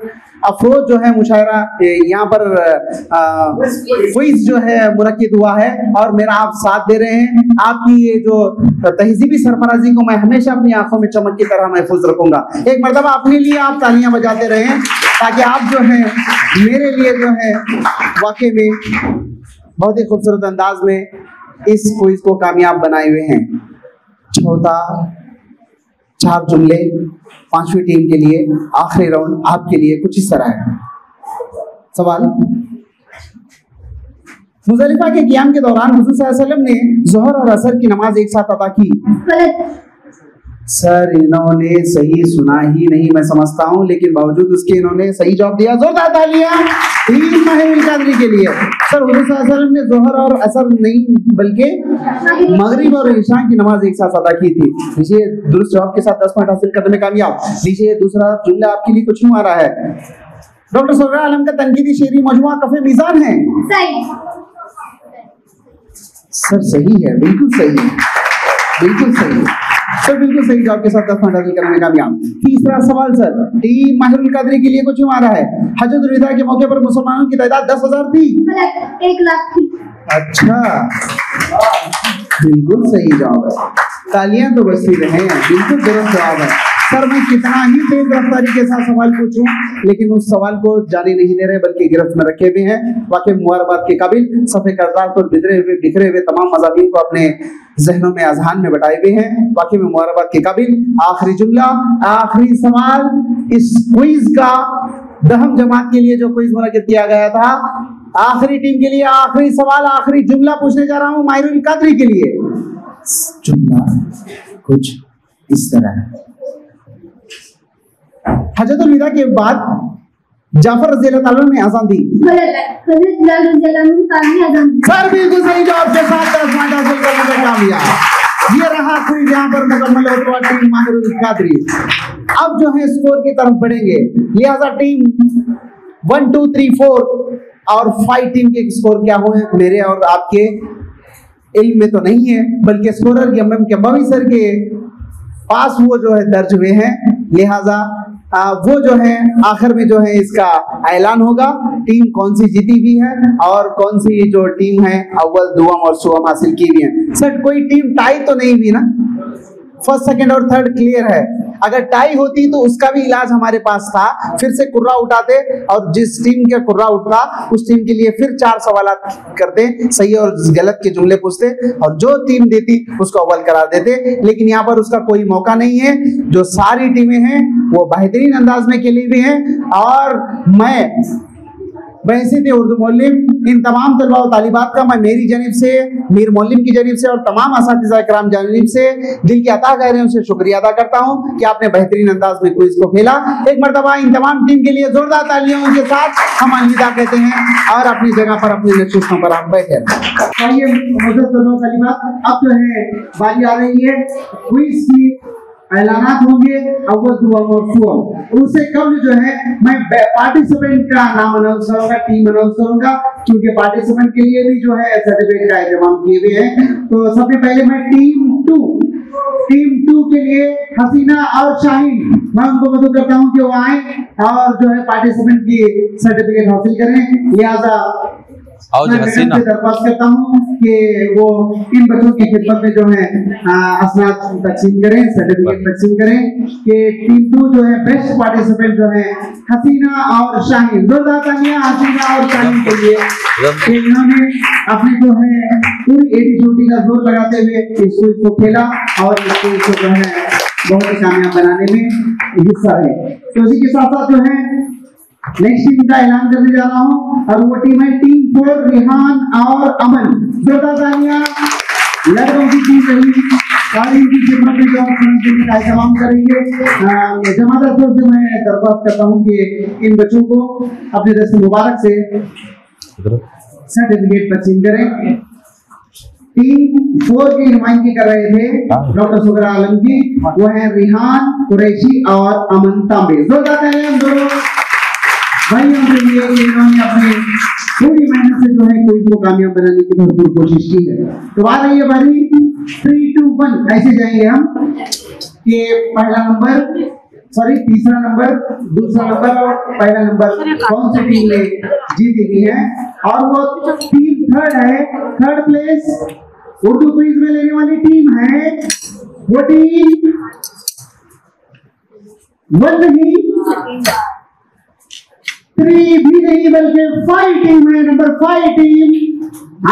अफरोज जो है मुशायरा यहाँ पर क्विज जो है मुनक्किद हुआ है, और मेरा आप साथ दे रहे हैं। आपकी ये जो तहजीबी सरफराजी को मैं हमेशा अपनी आंखों में चमक की तरह महफूज रखूंगा। एक मरतबा अपने लिए आप तालियां बजाते रहें, ताकि आप जो है मेरे लिए जो है वाकई में बहुत ही खूबसूरत अंदाज में इस क्विज को कामयाब बनाए हुए हैं। चौथा 4 जुमले 5वीं टीम के लिए। आखिरी राउंड आपके लिए कुछ इस तरह है। सवाल, मुज़दलिफा के क़ियाम के दौरान हुज़ूर सल्लल्लाहु अलैहि वसल्लम ने ज़ोहर और असर की नमाज एक साथ अदा की। सर इन्होंने सही सुना ही नहीं, मैं समझता हूं, लेकिन बावजूद उसके इन्होंने सही जवाब दिया। जोरदार तालियां टीम माहिरुल कादरी के लिए। सर हुज़ूर सल्लल्लाहु अलैहि वसल्लम ने ज़ोहर और असर नहीं बल्कि मगरिब और इशा की नमाज एक साथ अदा की थी। लीजिए दुरुस्त जवाब के साथ 10 पॉइंट हासिल करने में कामयाब। लीजिए दूसरा जुमला आपके लिए कुछ यूं आ रहा है। डॉक्टर सगरा आलम का तनकीदी शेरी मजमुआ कफ़े मीज़ान है। सर सही है, बिल्कुल सही है, बिल्कुल सही। सर बिल्कुल सही जवाब के साथ 10 पॉइंट हासिल करने में कामयाब। तीसरा सवाल सर टीम माहिरुल कादरी के लिए कुछ यूं आ रहा है। हजरतुल विदा के मौके पर मुसलमानों की तादाद 10,000 थी। 1 लाख थी। अच्छा, बिल्कुल सही जवाब है। तालियां तो बजती रहे, बिल्कुल दुरुस्त जवाब है। सर मैं कितना ही तेज रफ्तारी के साथ सवाल पूछूं, लेकिन उस सवाल को जाने नहीं दे रहे, बल्कि गिरफ्त में रखे हुए हैं। वाकई मुबारकबाद के काबिल, सफ़े करतार पर बिखरे हुए तमाम मज़ामीन को अपने जहनों में, अज़हान में बैठाए हुए हैं। वाकई में मुबारकबाद के काबिल। आखिरी जुमला, आखिरी सवाल इस क्विज का दहम जमात के लिए जो क्विज मुनक्किद किया गया था। आखिरी टीम के लिए आखिरी सवाल, आखिरी जुमला पूछने जा रहा हूं माहिरुल कादरी के लिए। जुमला कुछ इस तरह है। हजरतुल विदा के बाद जाफर रज़ियल्लाहु अन्हु ने अज़ान दी। सर बिल्कुल सही जवाब के साथ 10 पॉइंट हासिल करने में कामयाब। ये रहा क्विज यहाँ पर मुकम्मल होता हुआ टीम माहिरुल कादरी। अब जो है स्कोर की तरफ बढ़ेंगे, लिहाजा टीम 1 2 3 4 और 5 टीम के स्कोर क्या हुए मेरे और आपके इल्म में तो नहीं है, बल्कि स्कोरर एमएम के बवी सर के पास वो जो है दर्ज हुए हैं। लिहाजा वो जो है आखिर में जो है इसका ऐलान होगा, टीम कौन सी जीती हुई है और कौन सी जो टीम है अव्वल दुआम और सुअम हासिल की हुई है। सर कोई टीम टाई तो नहीं हुई ना? फर्स्ट सेकंड और थर्ड क्लियर है। अगर टाई होती तो उसका भी इलाज हमारे पास था, फिर से कुर्रा उठाते और जिस टीम का कुर्रा उठता उस टीम के लिए फिर 4 सवालात करते, सही और गलत के जुमले पूछते और जो टीम देती उसको अव्वल करार देते। लेकिन यहाँ पर उसका कोई मौका नहीं है। जो सारी टीमें हैं वो बेहतरीन अंदाज में खेली हुई हैं और मैं वैसे थे उर्दू मौलिम, इन तमाम तलबा और तालिबात का मैं मेरी जानिब से, मीर मौलिम की जानिब से और तमाम असातिज़ा इकराम जानिब से दिल के अता गहरे से शुक्रिया अदा करता हूँ कि आपने बेहतरीन अंदाज में क्विज को खेला। एक मरतबा इन तमाम टीम के लिए जोरदार तालियों के साथ हम अलविदा कहते हैं और अपनी जगह पर अपने नशिस्तों पर आप बैठे। अब जो है बारी आ रही है क्विज की, ऐलानात होंगे अव्वल दुआ और सुअल। उससे कब जो है मैं पार्टिसिपेंट का नाम अनाउंस करूंगा, टीम अनाउंस करूंगा, क्योंकि पार्टिसिपेंट के लिए भी जो है सर्टिफिकेट का इंतजाम किए हुए हैं। तो सबसे पहले मैं टीम टू के लिए हसीना और शाहीन, मैं उनको मदद करता हूं कि वो आए और जो है पार्टिसिपेंट की सर्टिफिकेट हासिल करें। लिहाजा मैं हसीना से दरख्वास्त करता हूं कि वो इन बच्चों की खिदमत में जो है असनाद तकसीम करें, सर्टिफिकेट तकसीम करें कि टीम 2 जो है बेस्ट पार्टिसिपेंट जो है हसीना और शाहीन। जोरदार तालियां हसीना और शाहीन के लिए। इन्होंने अपने जो है पूरी एटीट्यूड का जोर लगाते हुए इसको खेला और इसको जो है बहुत ही कामयाब बनाने में हिस्सा है। तो इसी के साथ साथ जो है नेक्स्ट टीम का ऐलान करने जा रहा हूं और वो टीम है टीम 4 रिहान और अमन। जोरदार तालियां लड़कों की टीम रही और इनकी खिदमत में जो हम का इंतजाम करेंगे। जमादार तौर से मैं दरख्वास्त करता हूं कि इन बच्चों को अपने दस्त मुबारक से सर्टिफिकेट तकसीम करें। टीम 4 की नुमाइंदगी कर रहे थे डॉक्टर सुगरा आलम की, वो है रिहान कुरैशी और अमन तांबे। जोरदार तालियां दोनों भाइयों के लिए, इन्होंने अपनी पूरी मेहनत से जो है कोई को कामयाब बनाने की भरपूर कोशिश की है। तो आ रही है बारी 3, 2, 1 ऐसे जाएंगे हम। ये पहला नंबर, सॉरी तीसरा नंबर, दूसरा नंबर और पहला नंबर कौन सी टीम ने जीती हुई है और वो टीम 3rd है। 3rd प्लेस उर्दू क्विज में लेने वाली टीम है वो टीम 1 नहीं 3 भी नहीं बल्कि 5 टीम है। नंबर 5 टीम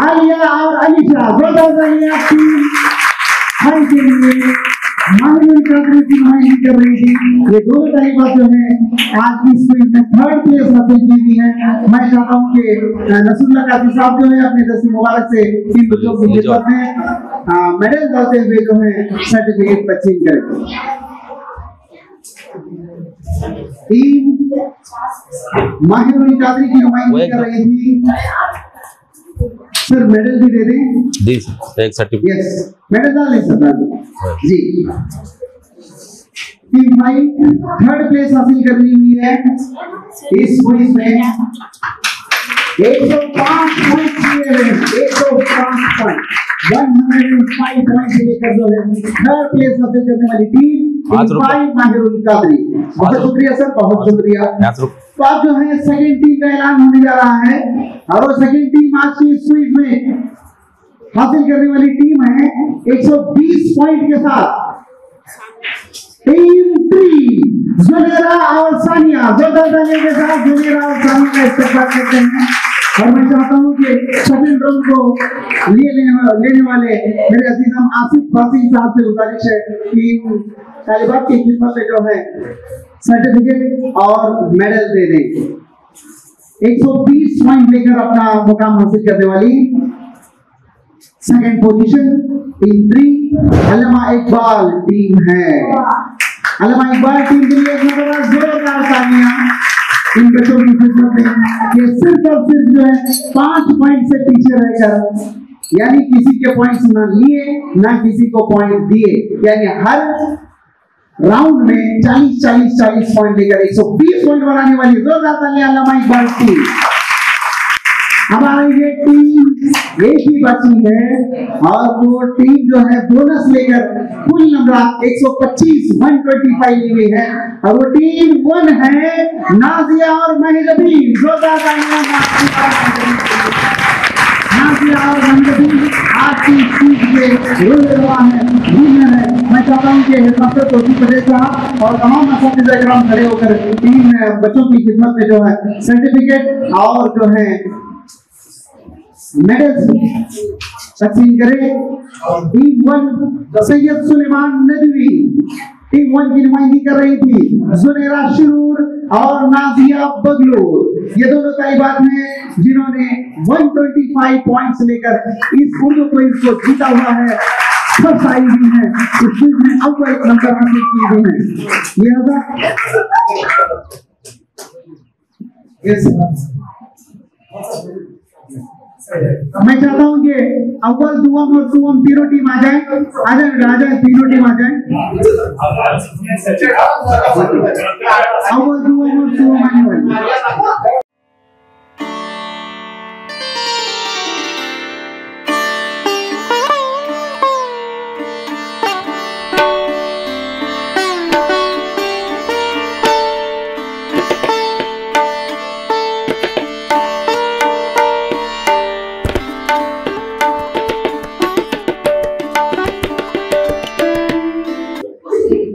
आलिया और अलीशा। जोरदार तालियां टीम 5 के लिए। माहिरुल कादरी की नुमाइंदगी कर रही थी। ये दोनों तालिबात जो है आज की स्क्रीन में 3rd प्लेस हासिल की हुई है। मैं चाहता हूं कि नसरुल्लाह कादरी साहब जो है अपने दस्ती मुबारक से इन बच्चों की खिदमत में मेडल डालते हुए जो है सर्टिफिकेट तकसीम करें। टीम माहिरुल कादरी की नुमाइंदगी कर रही थी। सर मेडल भी दे दें। एक सर्टिफिकेट। यस मेडल डाल दें सर जी। टीम 5 3rd प्लेस हासिल कर ली हुई है इस क्विज में। 105 पॉइंट लिए हैं, 105 पॉइंट 105 पॉइंट से लेकर जो है 3rd प्लेस हासिल करने वाली टीम 5 माहिरुल कादरी। बहुत शुक्रिया सर, बहुत शुक्रिया। तो अब जो है सेकंड टीम का ऐलान होने जा रहा है और वो सेकंड टीम आज की इस क्विज में हासिल करने वाली टीम है 120 पॉइंट के साथ टीम 3 जुनेरा और सानिया। जोरदार तालियों के साथ जुनेरा और सानिया का इस्तेमाल करते हैं और मैं चाहता हूं कि सेकंड राउंड को लेने वाले मेरे अजीज हम आसिफ फासिल साहब से गुजारिश है कि तालिबात की खिदमत में जो है सर्टिफिकेट और मेडल दे दें। 120 पॉइंट लेकर अपना मुकाम हासिल करने वाली सेकंड पोजीशन टीम 3 अल्लामा इकबाल टीम है। अल्लामा इकबाल टीम के लिए जोरदार तालियां इन बच्चों की खिदमत में। ये सिर्फ और सिर्फ जो है 5 पॉइंट से पीछे रहकर, यानी किसी के पॉइंट्स ना लिए ना किसी को पॉइंट दिए, यानी हर राउंड में 40 पॉइंट लेकर 120 पॉइंट बनाने वाली जोरदार तालियां अल्लामा इकबाल टीम। हमारी ये टीम एक ही बची है और वो टीम जो है बोनस लेकर कुल नंबर 125 ली हुई है और वो टीम 1 है नाजिया और महजबीन। जोरदार तालियां नाजिया और महजबीन आज की चीज के विनर है। मैं मैं चाहता हूँ कि हेडमास्टर तौसीफ पटेल साहब और तमाम असातिज़ा इकराम खड़े होकर इन बच्चों की खिदमत में जो है सर्टिफिकेट और जो है मेडल्स तकसीम करें। टीम 1 सैयद सुलेमान नदवी टीम 1 की नुमाइंदगी कर रही थी जुनेरा शिरूर और नाजिया बगलूर। ये दोनों तालिबात हैं जिन्होंने 125 पॉइंट्स लेकर इस उर्दू क्विज को जीता हुआ है। फर्स्ट आई हुई है इस क्विज में अव्वल नंबर हासिल किए हुए हैं। मैं चाहता हूँ कि अव्वल दुआम और सुवम तीनों टीम आ जाए तीनों टीम आ जाए। अव्वल दुआम और सुवम आने वाले।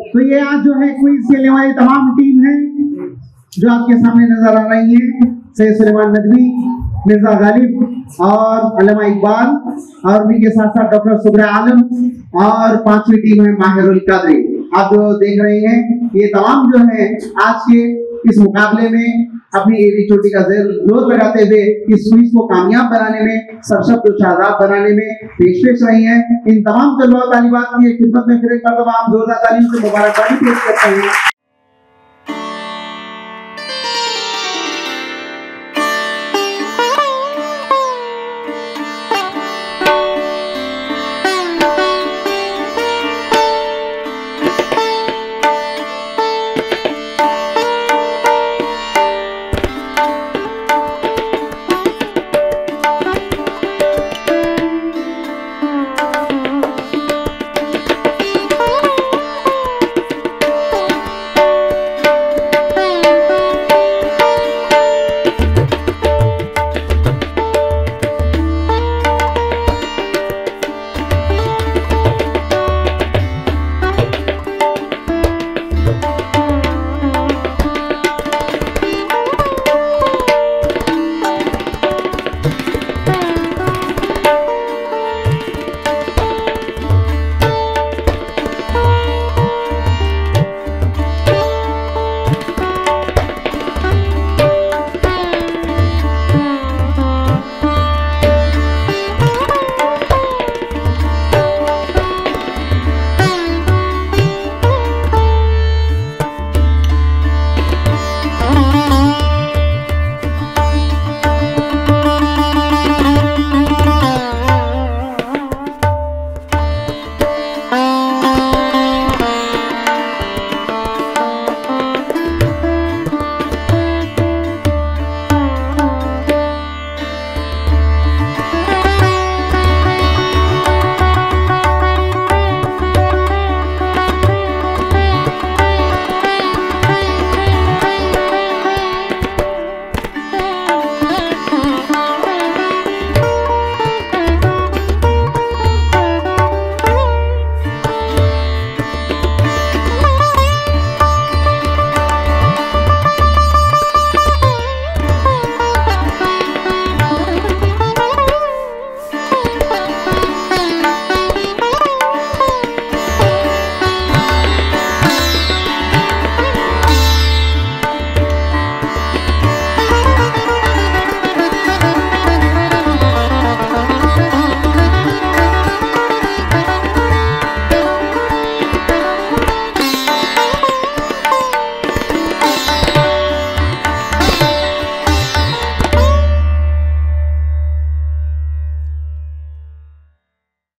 तो ये आज जो है क्विज खेलने वाली तमाम टीम है जो आपके सामने नजर आ रही है। सैयद सुलेमान नदवी, मिर्जा गालिब और अल्लामा इकबाल और उन्हीं के साथ साथ डॉक्टर सुबरा आलम और पांचवी टीम है माहिरुल कादरी। आप जो देख रहे हैं ये तमाम जो है आज के इस मुकाबले में अपनी एड़ी चोटी का जोर लगाते हुए इस क्विज को कामयाब बनाने में, सरशब्द और शादाब बनाने में पेश रही हैं। इन तमाम तलबा तालिबात की खिदमत में फिर एक मरतबा आप जोरदार तालियों से मुबारकबादी पेश करते हैं।